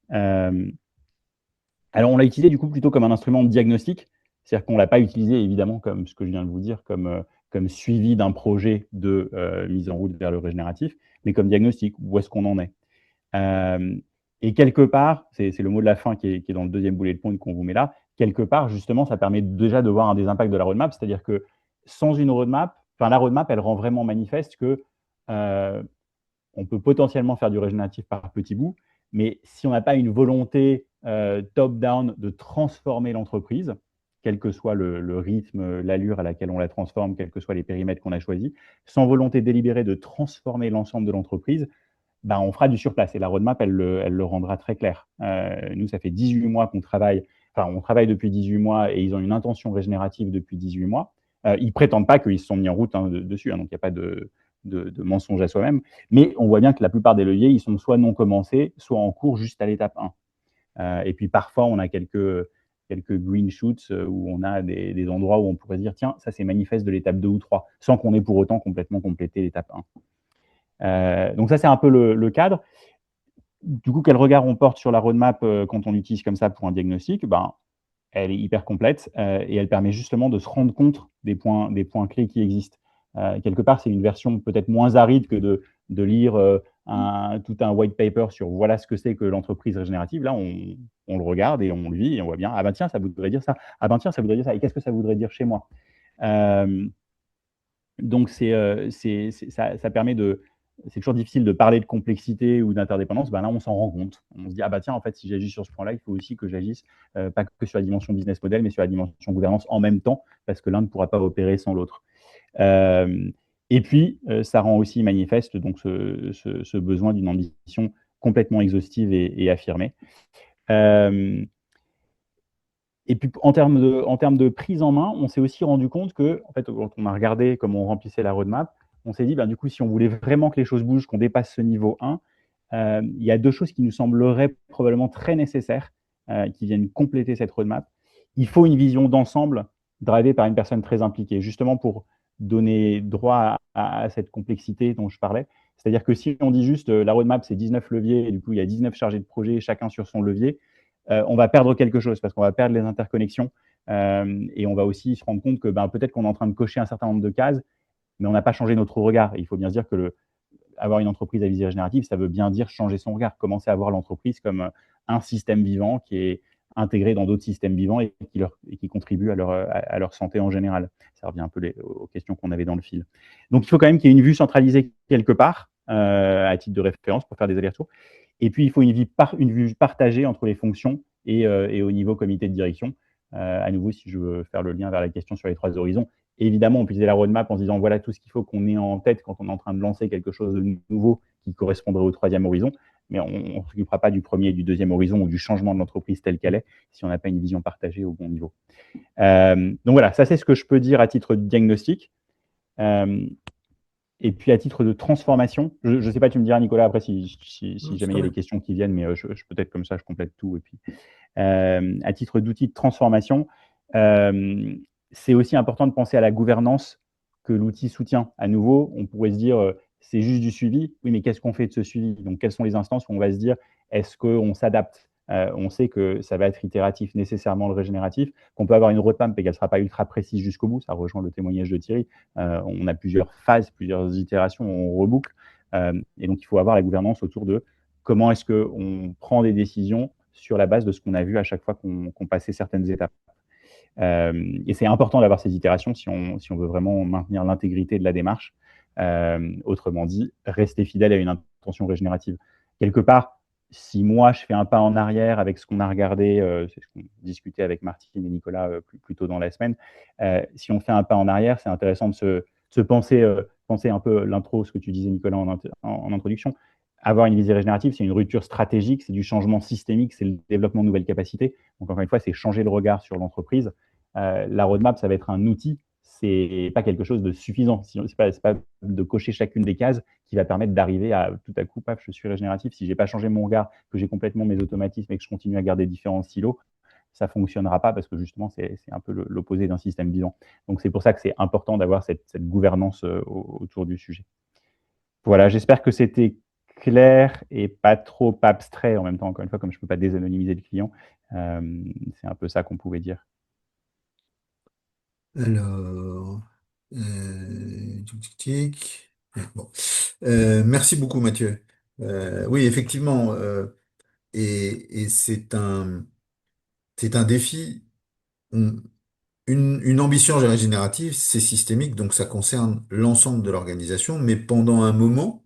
Alors, on l'a utilisé du coup plutôt comme un instrument de diagnostic, c'est-à-dire qu'on ne l'a pas utilisé évidemment comme ce que je viens de vous dire, comme comme suivi d'un projet de mise en route vers le régénératif, mais comme diagnostic, où est-ce qu'on en est. Et quelque part, c'est le mot de la fin qui est dans le deuxième bullet point qu'on vous met là, quelque part, justement, ça permet déjà de voir un des impacts de la roadmap, c'est-à-dire que sans une roadmap, enfin la roadmap, elle rend vraiment manifeste que on peut potentiellement faire du régénératif par petits bouts, mais si on n'a pas une volonté top-down de transformer l'entreprise, quel que soit le rythme, l'allure à laquelle on la transforme, quels que soient les périmètres qu'on a choisis, sans volonté délibérée de transformer l'ensemble de l'entreprise, ben, on fera du surplace. Et la roadmap, elle le rendra très clair. Nous, ça fait 18 mois qu'on travaille, enfin, on travaille depuis 18 mois et ils ont une intention régénérative depuis 18 mois. Ils prétendent pas qu'ils se sont mis en route dessus, donc il n'y a pas de mensonge à soi-même. Mais on voit bien que la plupart des leviers, ils sont soit non commencés, soit en cours juste à l'étape 1. Et puis parfois, on a quelques green shoots où on a des endroits où on pourrait se dire, tiens, ça c'est manifeste de l'étape 2 ou 3, sans qu'on ait pour autant complètement complété l'étape 1. Donc ça, c'est un peu le cadre. Du coup, quel regard on porte sur la roadmap quand on l'utilise comme ça pour un diagnostic? Ben, elle est hyper complète et elle permet justement de se rendre compte des points clés qui existent. Quelque part, c'est une version peut-être moins aride que de lire tout un white paper sur voilà ce que c'est que l'entreprise régénérative. Là, on le regarde et on le vit et on voit bien, ah ben tiens, ça voudrait dire ça. Ah ben tiens, ça voudrait dire ça. Et qu'est-ce que ça voudrait dire chez moi? Donc, ça permet de. C'est toujours difficile de parler de complexité ou d'interdépendance. Ben là, on s'en rend compte. On se dit, ah bah tiens, en fait, si j'agis sur ce point-là, il faut aussi que j'agisse pas que sur la dimension business model, mais sur la dimension gouvernance en même temps, parce que l'un ne pourra pas opérer sans l'autre. Et puis, ça rend aussi manifeste donc, ce besoin d'une ambition complètement exhaustive et affirmée. Et puis, en termes de prise en main, on s'est aussi rendu compte que, en fait, quand on a regardé comment on remplissait la roadmap, on s'est dit, ben, du coup, si on voulait vraiment que les choses bougent, qu'on dépasse ce niveau 1, il y a deux choses qui nous sembleraient probablement très nécessaires, qui viennent compléter cette roadmap. Il faut une vision d'ensemble drivée par une personne très impliquée, justement pour donner droit à cette complexité dont je parlais. C'est-à-dire que si on dit juste la roadmap, c'est 19 leviers, et du coup, il y a 19 chargés de projet, chacun sur son levier, on va perdre quelque chose parce qu'on va perdre les interconnexions et on va aussi se rendre compte que ben, peut-être qu'on est en train de cocher un certain nombre de cases, mais on n'a pas changé notre regard. Et il faut bien se dire que avoir une entreprise à visée régénérative, ça veut bien dire changer son regard, commencer à voir l'entreprise comme un système vivant qui est intégré dans d'autres systèmes vivants et qui contribue à leur santé en général. Ça revient un peu aux questions qu'on avait dans le fil. Donc, il faut quand même qu'il y ait une vue centralisée quelque part, à titre de référence pour faire des allers-retours. Et puis, il faut une vue partagée entre les fonctions et au niveau comité de direction. À nouveau, si je veux faire le lien vers la question sur les 3 horizons, évidemment, on peut utiliser la roadmap en se disant voilà tout ce qu'il faut qu'on ait en tête quand on est en train de lancer quelque chose de nouveau qui correspondrait au 3e horizon, mais on ne s'occupera pas du 1er et du 2e horizon ou du changement de l'entreprise telle qu'elle est si on n'a pas une vision partagée au bon niveau. Donc voilà, ça c'est ce que je peux dire à titre de diagnostic. Et puis à titre de transformation, je ne sais pas, tu me diras Nicolas après si jamais il y a des questions qui viennent, mais peut-être comme ça je complète tout. Et puis à titre d'outil de transformation, c'est aussi important de penser à la gouvernance que l'outil soutient. À nouveau, on pourrait se dire c'est juste du suivi, oui, mais qu'est-ce qu'on fait de ce suivi? Donc quelles sont les instances où on va se dire est-ce qu'on s'adapte? On sait que ça va être itératif nécessairement le régénératif, qu'on peut avoir une roadmap et qu'elle ne sera pas ultra précise jusqu'au bout, ça rejoint le témoignage de Thierry. On a plusieurs phases, plusieurs itérations, on reboucle. Et donc il faut avoir la gouvernance autour de comment est-ce qu'on prend des décisions sur la base de ce qu'on a vu à chaque fois qu'on passait certaines étapes. Et c'est important d'avoir ces itérations si on veut vraiment maintenir l'intégrité de la démarche. Autrement dit, rester fidèle à une intention régénérative. Quelque part, si moi je fais un pas en arrière avec ce qu'on a regardé, c'est ce qu'on discutait avec Martine et Nicolas plus tôt dans la semaine, si on fait un pas en arrière, c'est intéressant de se penser un peu l'intro, ce que tu disais Nicolas en introduction. Avoir une visée régénérative, c'est une rupture stratégique, c'est du changement systémique, c'est le développement de nouvelles capacités. Donc encore une fois, c'est changer le regard sur l'entreprise. La roadmap, ça va être un outil, c'est pas quelque chose de suffisant. C'est pas de cocher chacune des cases qui va permettre d'arriver à tout à coup, paf, je suis régénératif. Si j'ai pas changé mon regard, que j'ai complètement mes automatismes et que je continue à garder différents silos, ça fonctionnera pas parce que justement, c'est un peu l'opposé d'un système vivant. Donc c'est pour ça que c'est important d'avoir cette gouvernance autour du sujet. Voilà, j'espère que c'était clair et pas trop abstrait en même temps. Encore une fois, comme je ne peux pas désanonymiser le client, c'est un peu ça qu'on pouvait dire. Alors, Tic, tic, tic. Bon. Merci beaucoup, Mathieu. Oui, effectivement, et c'est un défi. On- une ambition régénérative, c'est systémique, donc ça concerne l'ensemble de l'organisation, mais pendant un moment,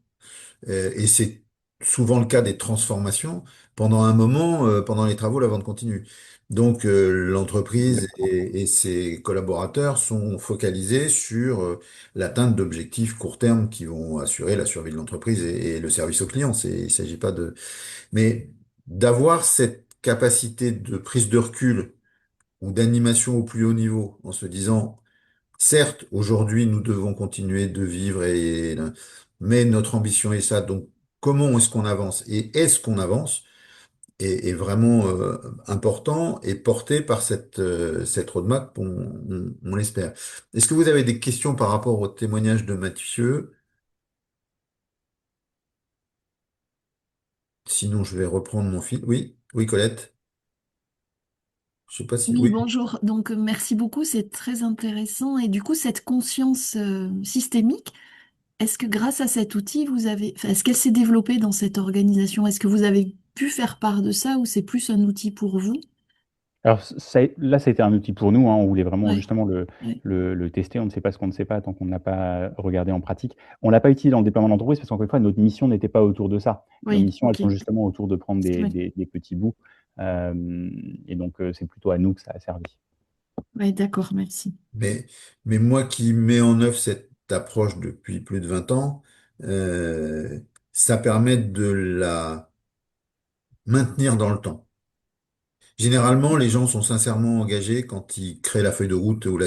et c'est souvent le cas des transformations, pendant un moment, pendant les travaux, la vente continue. Donc l'entreprise Exactement. et ses collaborateurs sont focalisés sur l'atteinte d'objectifs court terme qui vont assurer la survie de l'entreprise et le service aux clients. Il s'agit pas de... Mais d'avoir cette capacité de prise de recul ou d'animation au plus haut niveau en se disant, certes, aujourd'hui, nous devons continuer de vivre mais notre ambition est ça. Donc, comment est-ce qu'on avance? Et est-ce qu'on avance? Est vraiment important et porté par cette roadmap, on l'espère. Est-ce que vous avez des questions par rapport au témoignage de Mathieu? Sinon, je vais reprendre mon fil. Oui, oui, Colette. Je sais pas si... Oui, Oui. bonjour. Donc, merci beaucoup, c'est très intéressant. Et du coup, cette conscience systémique, est-ce que grâce à cet outil, enfin, est-ce qu'elle s'est développée dans cette organisation? Est-ce que vous avez pu faire part de ça ou c'est plus un outil pour vous? Alors là, ça a été un outil pour nous, hein. On voulait vraiment Oui, justement oui. le tester. On ne sait pas ce qu'on ne sait pas tant qu'on ne l'a pas regardé en pratique. On ne l'a pas utilisé dans le déploiement d'entreprise parce qu'encore une fois, notre mission n'était pas autour de ça. Nos Oui, missions, elles ok. sont justement autour de prendre Oui, des petits bouts. Et donc, c'est plutôt à nous que ça a servi. oui, d'accord, merci. Mais, mais moi qui mets en œuvre cette approche depuis plus de 20 ans, ça permet de la maintenir dans le temps. Généralement, les gens sont sincèrement engagés quand ils créent la feuille de route ou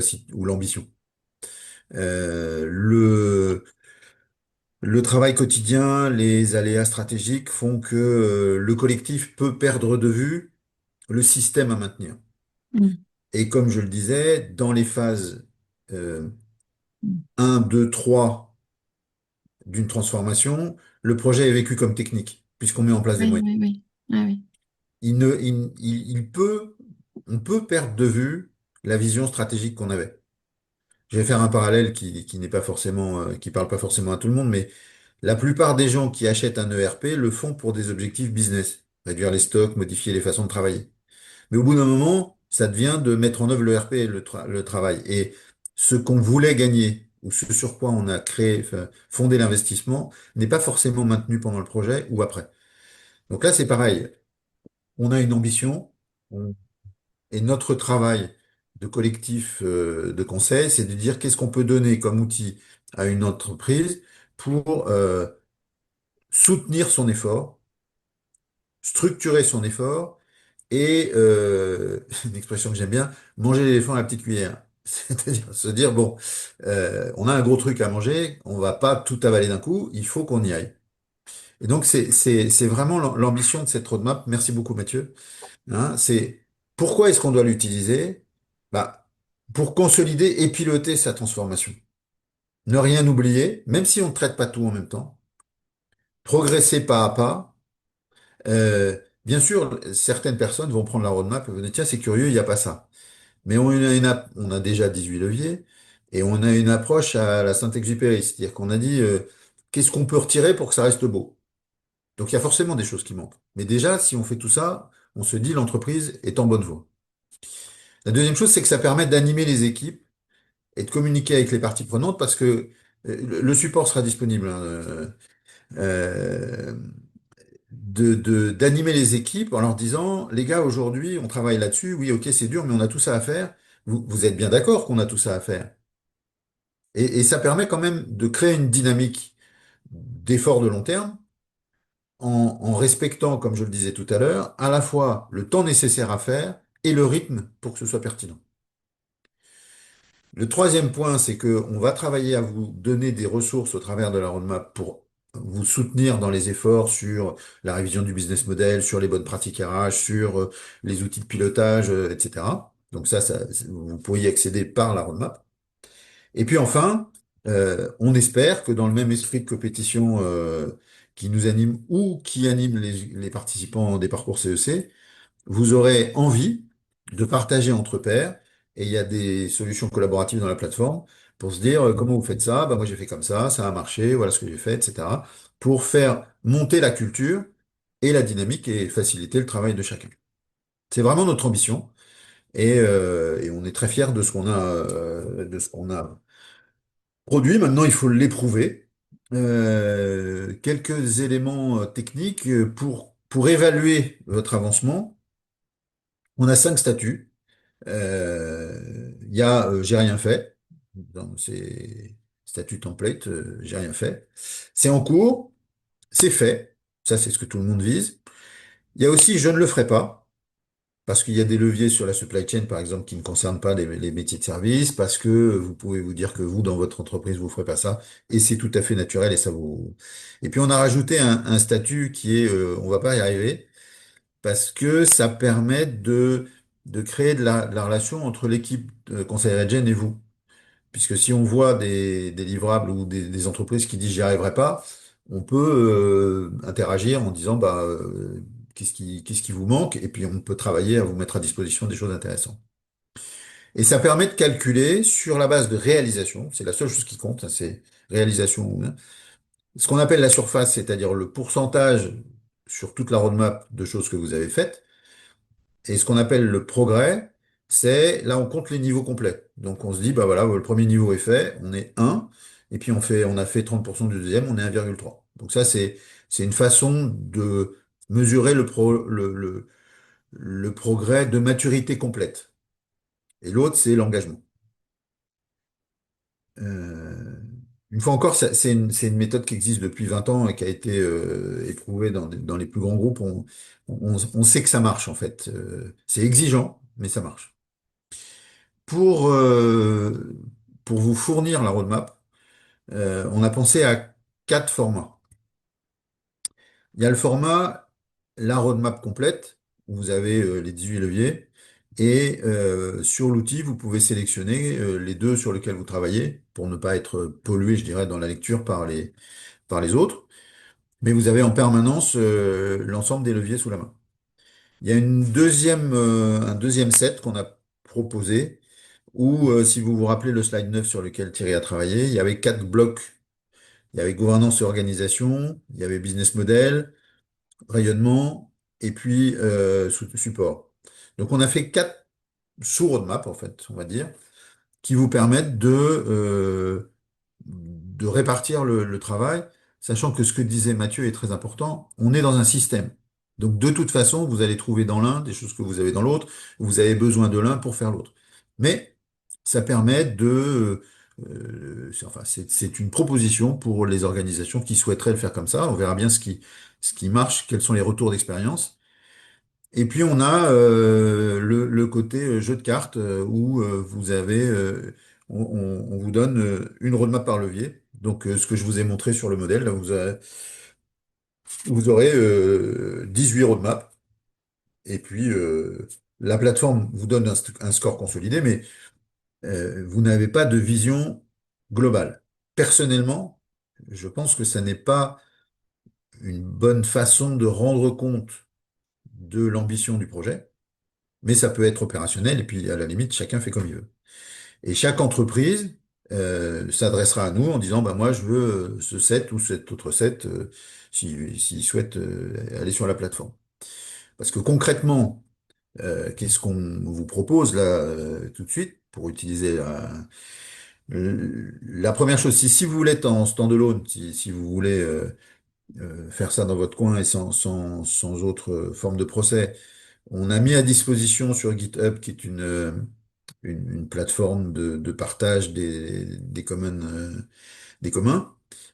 l'ambition. Le travail quotidien, les aléas stratégiques font que le collectif peut perdre de vue le système à maintenir. Mm, Et comme je le disais, dans les phases euh, mm. 1, 2, 3 d'une transformation, le projet est vécu comme technique, puisqu'on met en place des Oui, moyens. oui, oui. Ah, oui. Il ne, il peut, on peut perdre de vue la vision stratégique qu'on avait. Je vais faire un parallèle qui n'est pas forcément, qui parle pas forcément à tout le monde, mais la plupart des gens qui achètent un ERP le font pour des objectifs business, réduire les stocks, modifier les façons de travailler. Mais au bout d'un moment, ça devient de mettre en œuvre le ERP, le travail. Et ce qu'on voulait gagner, ou ce sur quoi on a créé, enfin, fondé l'investissement, n'est pas forcément maintenu pendant le projet ou après. Donc là, c'est pareil. On a une ambition, et notre travail de collectif de conseil, c'est de dire qu'est-ce qu'on peut donner comme outil à une entreprise pour soutenir son effort, structurer son effort et, une expression que j'aime bien, manger l'éléphant à la petite cuillère. C'est-à-dire se dire, bon, on a un gros truc à manger, on va pas tout avaler d'un coup, il faut qu'on y aille. Et donc, c'est vraiment l'ambition de cette roadmap. Merci beaucoup, Mathieu. Hein, c'est pourquoi est-ce qu'on doit l'utiliser? Bah, pour consolider et piloter sa transformation. Ne rien oublier, même si on ne traite pas tout en même temps. Progresser pas à pas. Bien sûr, certaines personnes vont prendre la roadmap et vont dire, tiens, c'est curieux, il n'y a pas ça. Mais on a déjà 18 leviers et on a une approche à la Saint-Exupéry, c'est-à-dire qu'on a dit, qu'est-ce qu'on peut retirer pour que ça reste beau? Donc il y a forcément des choses qui manquent. Mais déjà, si on fait tout ça, on se dit l'entreprise est en bonne voie. La deuxième chose, c'est que ça permet d'animer les équipes et de communiquer avec les parties prenantes parce que le support sera disponible, hein, euh, d'animer les équipes en leur disant, les gars, aujourd'hui, on travaille là-dessus. Oui, ok, c'est dur, mais on a tout ça à faire. Vous êtes bien d'accord qu'on a tout ça à faire. Et ça permet quand même de créer une dynamique d'effort de long terme en respectant, comme je le disais tout à l'heure, à la fois le temps nécessaire à faire et le rythme pour que ce soit pertinent. Le troisième point, c'est que on va travailler à vous donner des ressources au travers de la roadmap pour vous soutenir dans les efforts sur la révision du business model, sur les bonnes pratiques RH, sur les outils de pilotage, etc. Donc vous pourriez accéder par la roadmap. Et puis enfin, on espère que dans le même esprit de compétition qui nous anime ou qui anime les participants des parcours CEC, vous aurez envie de partager entre pairs et il y a des solutions collaboratives dans la plateforme pour se dire comment vous faites ça? Bah, moi j'ai fait comme ça a marché, voilà ce que j'ai fait, etc. Pour faire monter la culture et la dynamique et faciliter le travail de chacun. C'est vraiment notre ambition et on est très fiers de ce qu'on a produit. Maintenant, il faut l'éprouver. Quelques éléments techniques pour évaluer votre avancement. On a 5 statuts. Il y a j'ai rien fait dans ces statuts template, j'ai rien fait. C'est en cours, c'est fait. Ça, c'est ce que tout le monde vise. Il y a aussi je ne le ferai pas. Parce qu'il y a des leviers sur la supply chain, par exemple, qui ne concernent pas les métiers de service, parce que vous pouvez vous dire que vous, dans votre entreprise, vous ferez pas ça, et c'est tout à fait naturel, et ça vous... Et puis on a rajouté un statut qui est, on va pas y arriver, parce que ça permet de créer de la relation entre l'équipe Conseil Regen et vous. Puisque si on voit des livrables ou des entreprises qui disent j'y arriverai pas, on peut interagir en disant bah qu'est-ce qui vous manque et puis on peut travailler à vous mettre à disposition des choses intéressantes. Et ça permet de calculer sur la base de réalisation, c'est la seule chose qui compte, hein, c'est réalisation ou non. Ce qu'on appelle la surface, c'est-à-dire le pourcentage sur toute la roadmap de choses que vous avez faites. Et ce qu'on appelle le progrès, c'est là on compte les niveaux complets. Donc on se dit, bah voilà, le premier niveau est fait, on est 1, et puis on a fait 30% du deuxième, on est 1,3. Donc ça, c'est une façon de mesurer le progrès de maturité complète. Et l'autre, c'est l'engagement. Euh, une fois encore, c'est une méthode qui existe depuis 20 ans et qui a été éprouvée dans les plus grands groupes. On sait que ça marche en fait. C'est exigeant, mais ça marche. Pour, euh, pour vous fournir la roadmap, on a pensé à 4 formats. Il y a le format la roadmap complète, où vous avez les 18 leviers, et sur l'outil, vous pouvez sélectionner les deux sur lesquels vous travaillez, pour ne pas être pollué, je dirais, dans la lecture par les autres. Mais vous avez en permanence l'ensemble des leviers sous la main. Il y a un deuxième set qu'on a proposé, où, si vous vous rappelez le slide 9 sur lequel Thierry a travaillé, il y avait 4 blocs. Il y avait gouvernance et organisation, il y avait business model, rayonnement, et puis support. Donc on a fait 4 sous-roadmaps, en fait, on va dire, qui vous permettent de répartir le travail, sachant que ce que disait Mathieu est très important, on est dans un système. Donc de toute façon, vous allez trouver dans l'un des choses que vous avez dans l'autre, vous avez besoin de l'un pour faire l'autre. Mais ça permet enfin, c'est une proposition pour les organisations qui souhaiteraient le faire comme ça. On verra bien ce qui marche, quels sont les retours d'expérience. Et puis on a le côté jeu de cartes où vous avez, on vous donne une roadmap par levier. Donc ce que je vous ai montré sur le modèle, là, vous aurez 18 roadmaps. Et puis la plateforme vous donne un score consolidé, mais vous n'avez pas de vision globale. Personnellement, je pense que ça n'est pas une bonne façon de rendre compte de l'ambition du projet. Mais ça peut être opérationnel et puis à la limite, chacun fait comme il veut. Et chaque entreprise s'adressera à nous en disant, bah moi je veux ce set ou cet autre set s'il souhaite aller sur la plateforme. Parce que concrètement, qu'est-ce qu'on vous propose là tout de suite pour utiliser la première chose, si vous voulez être en standalone, si vous voulez faire ça dans votre coin et sans autre forme de procès, on a mis à disposition sur GitHub, qui est une plateforme de partage des communs.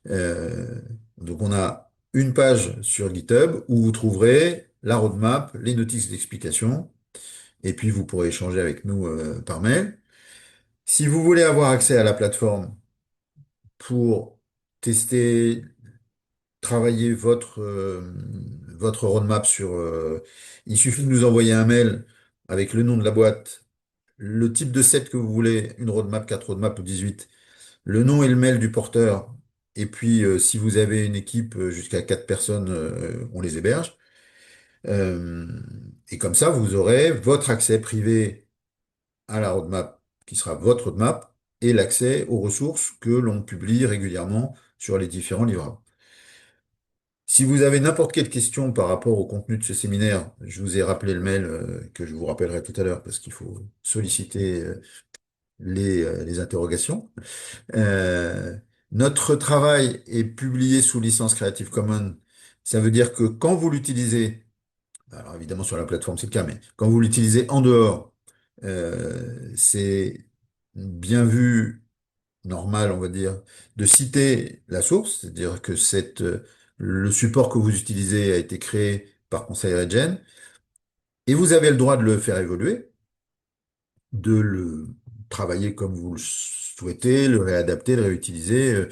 Euh, donc on a une page sur GitHub où vous trouverez la roadmap, les notices d'explication, et puis vous pourrez échanger avec nous par mail. Si vous voulez avoir accès à la plateforme pour tester, travailler votre roadmap il suffit de nous envoyer un mail avec le nom de la boîte, le type de set que vous voulez, une roadmap, 4 roadmaps ou 18, le nom et le mail du porteur, et puis si vous avez une équipe jusqu'à 4 personnes, on les héberge. Euh, et comme ça, vous aurez votre accès privé à la roadmap qui sera votre roadmap et l'accès aux ressources que l'on publie régulièrement sur les différents livrables. Si vous avez n'importe quelle question par rapport au contenu de ce séminaire, je vous ai rappelé le mail que je vous rappellerai tout à l'heure parce qu'il faut solliciter les interrogations. Euh, Notre travail est publié sous licence Creative Commons. Ça veut dire que quand vous l'utilisez, alors évidemment sur la plateforme c'est le cas, mais quand vous l'utilisez en dehors, c'est bien vu, normal, on va dire, de citer la source, c'est-à-dire que le support que vous utilisez a été créé par Conseil Regen, et vous avez le droit de le faire évoluer, de le travailler comme vous le souhaitez, le réadapter, le réutiliser.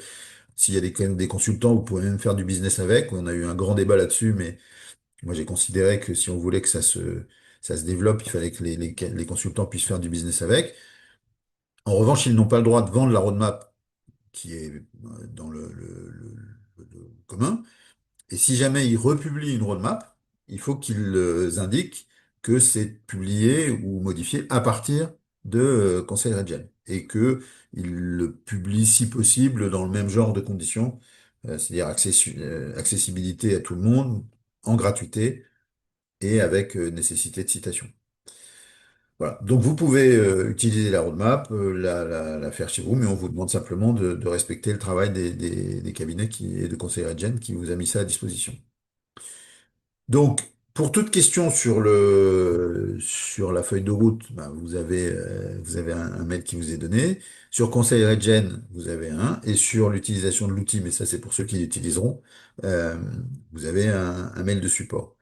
S'il y a quand même des consultants, vous pouvez même faire du business avec. On a eu un grand débat là-dessus, mais moi j'ai considéré que si on voulait que ça se développe, il fallait que les consultants puissent faire du business avec. En revanche, ils n'ont pas le droit de vendre la roadmap qui est dans le commun. Et si jamais ils republient une roadmap, il faut qu'ils indiquent que c'est publié ou modifié à partir de Conseil Regen et que ils le publient si possible dans le même genre de conditions, c'est-à-dire accessibilité à tout le monde, en gratuité et avec nécessité de citation. Voilà. Donc vous pouvez utiliser la roadmap, la faire chez vous, mais on vous demande simplement de respecter le travail des cabinets et de conseillers Regen qui vous a mis ça à disposition. Donc, pour toute question sur la feuille de route, ben, vous avez un mail qui vous est donné. Sur Conseil Regen, vous avez un. Et sur l'utilisation de l'outil, mais ça c'est pour ceux qui l'utiliseront, euh, vous avez un mail de support.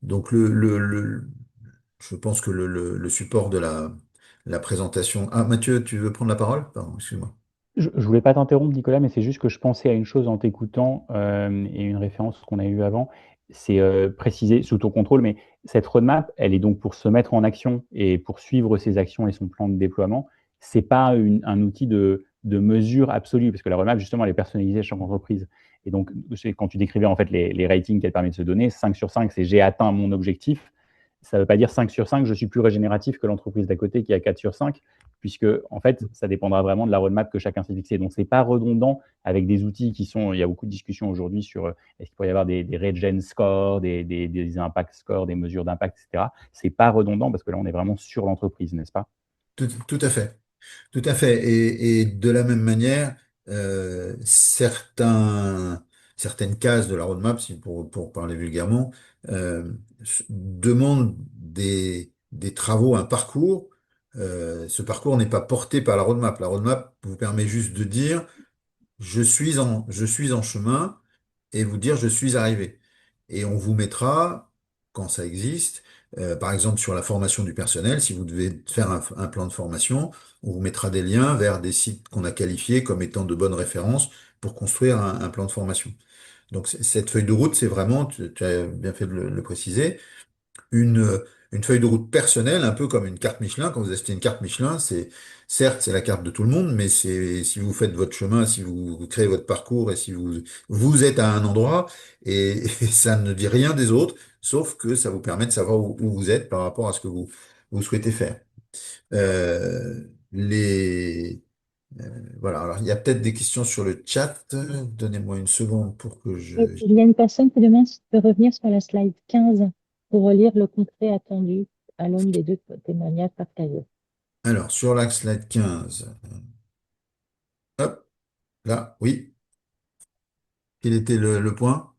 Donc, je pense que le support de la présentation. Ah, Mathieu, tu veux prendre la parole? Pardon, excuse-moi. Je voulais pas t'interrompre, Nicolas, mais c'est juste que je pensais à une chose en t'écoutant et une référence qu'on a eue avant. C'est préciser sous ton contrôle, mais cette roadmap, elle est donc pour se mettre en action et pour suivre ses actions et son plan de déploiement. C'est pas un outil de mesure absolue, parce que la roadmap, justement, elle est personnalisée à chaque entreprise. Et donc, quand tu décrivais en fait les ratings qu'elle permet de se donner, 5 sur 5, c'est j'ai atteint mon objectif. Ça ne veut pas dire 5 sur 5, je suis plus régénératif que l'entreprise d'à côté qui a 4 sur 5, puisque en fait, ça dépendra vraiment de la roadmap que chacun s'est fixé. Donc, c'est pas redondant avec des outils qui sont. Il y a beaucoup de discussions aujourd'hui sur est-ce qu'il pourrait y avoir des regen scores, des impact scores, des mesures d'impact, etc. C'est pas redondant parce que là, on est vraiment sur l'entreprise, n'est-ce pas? Tout à fait. Tout à fait. Et de la même manière, certaines cases de la roadmap, si pour parler vulgairement, demandent des travaux, un parcours. Ce parcours n'est pas porté par la roadmap. La roadmap vous permet juste de dire, je suis en chemin et vous dire, je suis arrivé. Et on vous mettra, quand ça existe, par exemple sur la formation du personnel, si vous devez faire un plan de formation, on vous mettra des liens vers des sites qu'on a qualifiés comme étant de bonnes références pour construire un plan de formation. Donc cette feuille de route, c'est vraiment, tu as bien fait de le préciser, une feuille de route personnelle, un peu comme une carte Michelin. Quand vous achetez une carte Michelin, certes, c'est la carte de tout le monde, mais si vous faites votre chemin, si vous créez votre parcours et si vous êtes à un endroit et ça ne dit rien des autres, sauf que ça vous permet de savoir où vous êtes par rapport à ce que vous souhaitez faire. Euh, les, voilà. Alors, il y a peut-être des questions sur le chat. Donnez-moi une seconde pour que Et il y a une personne qui demande si tu peux revenir sur la slide 15 pour relire le concret attendu à l'aune des deux témoignages partagés. Alors, sur la slide 15. Hop, là, oui. Quel était le point?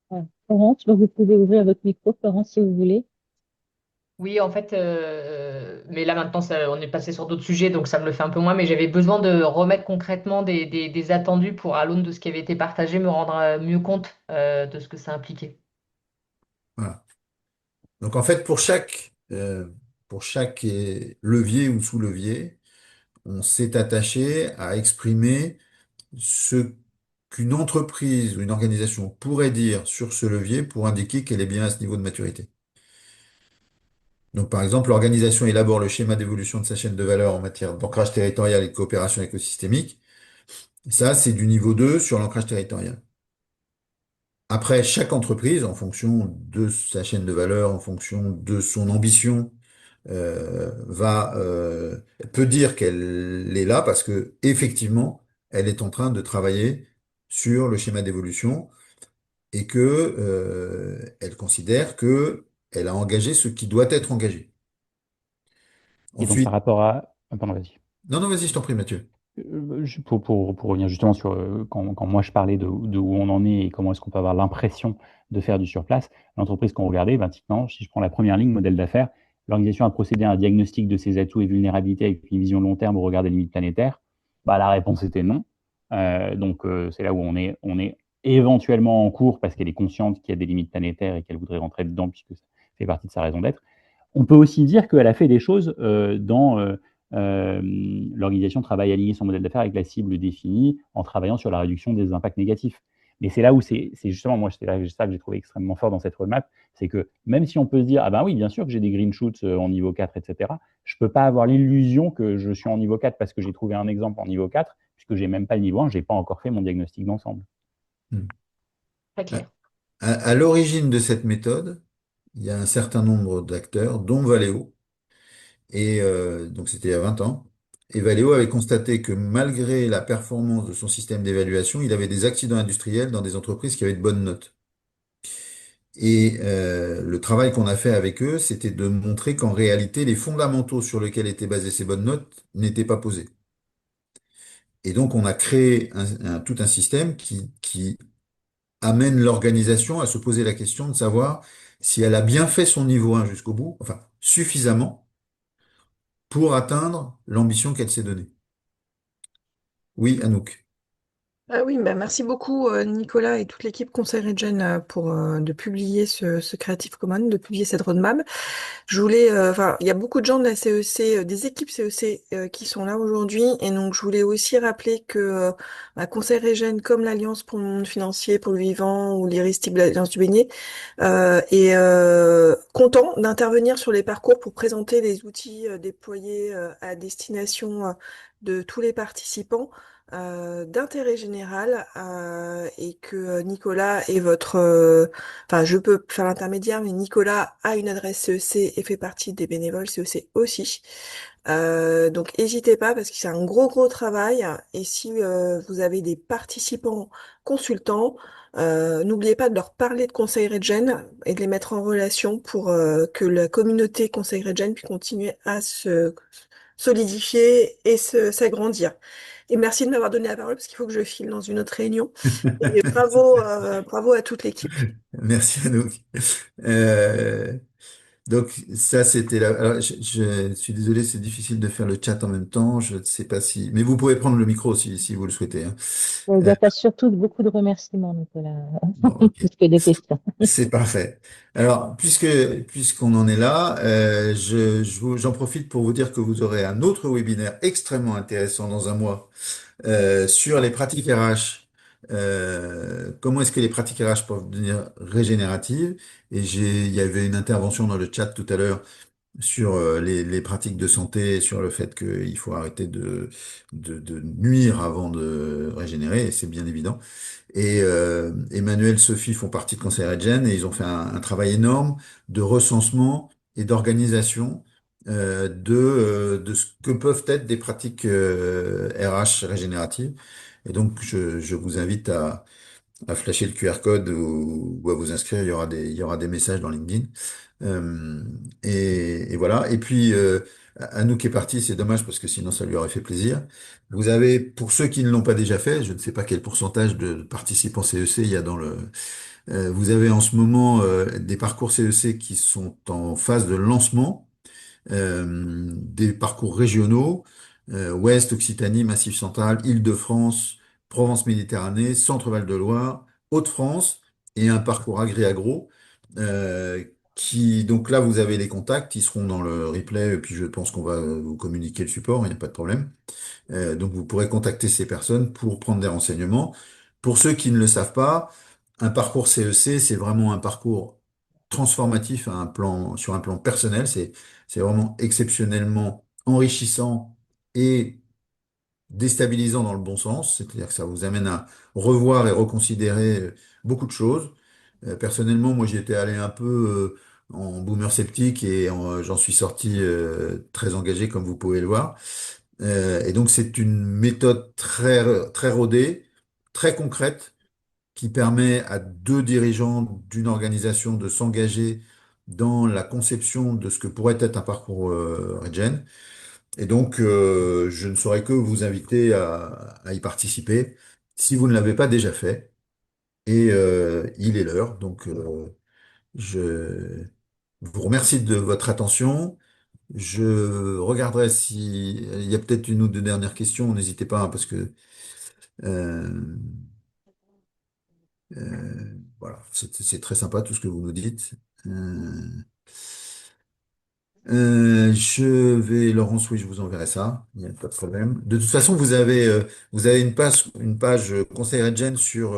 Voilà. Florence, donc vous pouvez ouvrir votre micro, Florence, si vous voulez. Oui, en fait, mais là maintenant, on est passé sur d'autres sujets, donc ça me le fait un peu moins, mais j'avais besoin de remettre concrètement des attendus pour, à l'aune de ce qui avait été partagé, me rendre mieux compte de ce que ça impliquait. Voilà. Donc, en fait, pour chaque levier ou sous-levier, on s'est attaché à exprimer ce qu'une entreprise ou une organisation pourrait dire sur ce levier pour indiquer qu'elle est bien à ce niveau de maturité. Donc, par exemple, l'organisation élabore le schéma d'évolution de sa chaîne de valeur en matière d'ancrage territorial et de coopération écosystémique. Ça, c'est du niveau 2 sur l'ancrage territorial. Après, chaque entreprise, en fonction de sa chaîne de valeur, en fonction de son ambition peut dire qu'elle est là parce que effectivement, elle est en train de travailler sur le schéma d'évolution et que elle considère que elle a engagé ce qui doit être engagé. Et donc, par Ensuite, rapport à... Pardon, vas-y. non, non, vas-y, je t'en prie, Mathieu. Pour revenir justement sur quand moi je parlais de où on en est et comment est-ce qu'on peut avoir l'impression de faire du surplace, l'entreprise qu'on regardait, ben, typiquement, si je prends la première ligne, modèle d'affaires, l'organisation a procédé à un diagnostic de ses atouts et vulnérabilités avec une vision long terme au regard des limites planétaires. Bah, la réponse était non. C'est là où on est éventuellement en cours parce qu'elle est consciente qu'il y a des limites planétaires et qu'elle voudrait rentrer dedans puisque ça fait partie de sa raison d'être. On peut aussi dire qu'elle a fait des choses dans l'organisation travaille à aligner son modèle d'affaires avec la cible définie en travaillant sur la réduction des impacts négatifs. Mais c'est là où c'est justement, moi, c'est ça que j'ai trouvé extrêmement fort dans cette roadmap, c'est que même si on peut se dire, ah ben oui, bien sûr que j'ai des green shoots en niveau 4, etc., je ne peux pas avoir l'illusion que je suis en niveau 4 parce que j'ai trouvé un exemple en niveau 4, puisque j'ai même pas le niveau 1, je n'ai pas encore fait mon diagnostic d'ensemble. Hmm. Très À, clair. à l'origine de cette méthode, il y a un certain nombre d'acteurs, dont Valeo, et donc c'était il y a 20 ans. Et Valeo avait constaté que malgré la performance de son système d'évaluation, il avait des accidents industriels dans des entreprises qui avaient de bonnes notes. Et le travail qu'on a fait avec eux, c'était de montrer qu'en réalité, les fondamentaux sur lesquels étaient basées ces bonnes notes n'étaient pas posés. Et donc, on a créé tout un système qui amène l'organisation à se poser la question de savoir si elle a bien fait son niveau 1 jusqu'au bout, enfin suffisamment pour atteindre l'ambition qu'elle s'est donnée. Oui, Anouk. Ah oui, bah merci beaucoup Nicolas et toute l'équipe Conseil Regen pour de publier ce Creative Commons, de publier cette roadmap. Je voulais, enfin, il y a beaucoup de gens de la CEC, des équipes CEC qui sont là aujourd'hui, et donc je voulais aussi rappeler que Conseil Regen, comme l'Alliance pour le monde financier, pour le vivant ou l'Irrésistible Alliance du Bénier, est content d'intervenir sur les parcours pour présenter les outils déployés à destination de tous les participants d'intérêt général et que Nicolas est votre enfin je peux faire l'intermédiaire mais Nicolas a une adresse CEC et fait partie des bénévoles CEC aussi. Donc n'hésitez pas parce que c'est un gros travail et si vous avez des participants consultants, n'oubliez pas de leur parler de Conseil Regen et de les mettre en relation pour que la communauté Conseil Regen puisse continuer à se solidifier et s'agrandir. Et merci de m'avoir donné la parole parce qu'il faut que je file dans une autre réunion. Et bravo à toute l'équipe. Merci, Anouk. Euh, donc, ça, c'était là. Alors, je suis désolé, c'est difficile de faire le chat en même temps. Je ne sais pas si. Mais vous pouvez prendre le micro si vous le souhaitez, hein. Euh, Tu as surtout beaucoup de remerciements, Nicolas, bon, ok. plus que de questions. C'est parfait. Alors, puisqu'on en est là, j'en profite pour vous dire que vous aurez un autre webinaire extrêmement intéressant dans un mois sur les pratiques RH. Comment est-ce que les pratiques RH peuvent devenir régénératives? Et il y avait une intervention dans le chat tout à l'heure sur les pratiques de santé, sur le fait qu'il faut arrêter de nuire avant de régénérer, et c'est bien évident. Et Emmanuel, Sophie font partie de Conseil Regen et ils ont fait un travail énorme de recensement et d'organisation de ce que peuvent être des pratiques RH régénératives. Et donc, je vous invite à flasher le QR code ou à vous inscrire. Il y aura des messages dans LinkedIn. Euh, et voilà. Et puis, Anouk est parti, c'est dommage parce que sinon ça lui aurait fait plaisir. Vous avez, pour ceux qui ne l'ont pas déjà fait, je ne sais pas quel pourcentage de participants CEC il y a dans le. Vous avez en ce moment des parcours CEC qui sont en phase de lancement, des parcours régionaux, Ouest, Occitanie, Massif Central, Île-de-France, Provence-Méditerranée, Centre-Val de Loire, Hauts-de-France, et un parcours agri-agro. Donc là, vous avez les contacts, ils seront dans le replay, et puis je pense qu'on va vous communiquer le support, il n'y a pas de problème. Donc vous pourrez contacter ces personnes pour prendre des renseignements. Pour ceux qui ne le savent pas, un parcours CEC, c'est vraiment un parcours transformatif sur un plan personnel. C'est vraiment exceptionnellement enrichissant et déstabilisant dans le bon sens. C'est-à-dire que ça vous amène à revoir et reconsidérer beaucoup de choses. Personnellement, moi, j'y étais allé un peu en boomer sceptique et j'en suis sorti très engagé comme vous pouvez le voir. Et donc c'est une méthode très rodée, très concrète, qui permet à deux dirigeants d'une organisation de s'engager dans la conception de ce que pourrait être un parcours Regen. Et donc, je ne saurais que vous inviter à y participer si vous ne l'avez pas déjà fait. Et il est l'heure. Donc, je vous remercie de votre attention. Je regarderai si il y a peut-être une ou deux dernières questions. N'hésitez pas, hein, parce que euh, voilà, c'est très sympa tout ce que vous nous dites. Euh, Laurence, oui, je vous enverrai ça. Il n'y a pas de problème. De toute façon, vous avez une page Conseil Regen sur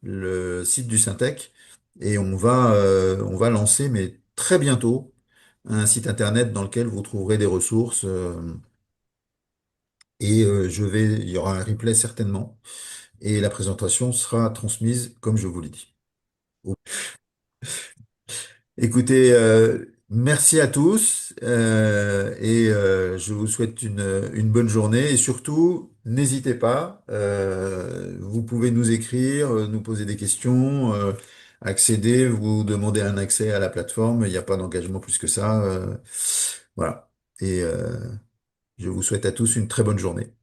le site du Syntec et on va lancer, mais très bientôt, un site internet dans lequel vous trouverez des ressources et il y aura un replay certainement et la présentation sera transmise comme je vous l'ai dit. Écoutez, merci à tous et je vous souhaite une bonne journée et surtout, n'hésitez pas, vous pouvez nous écrire, nous poser des questions, accéder, vous demander un accès à la plateforme, il n'y a pas d'engagement plus que ça. Voilà. Et je vous souhaite à tous une très bonne journée.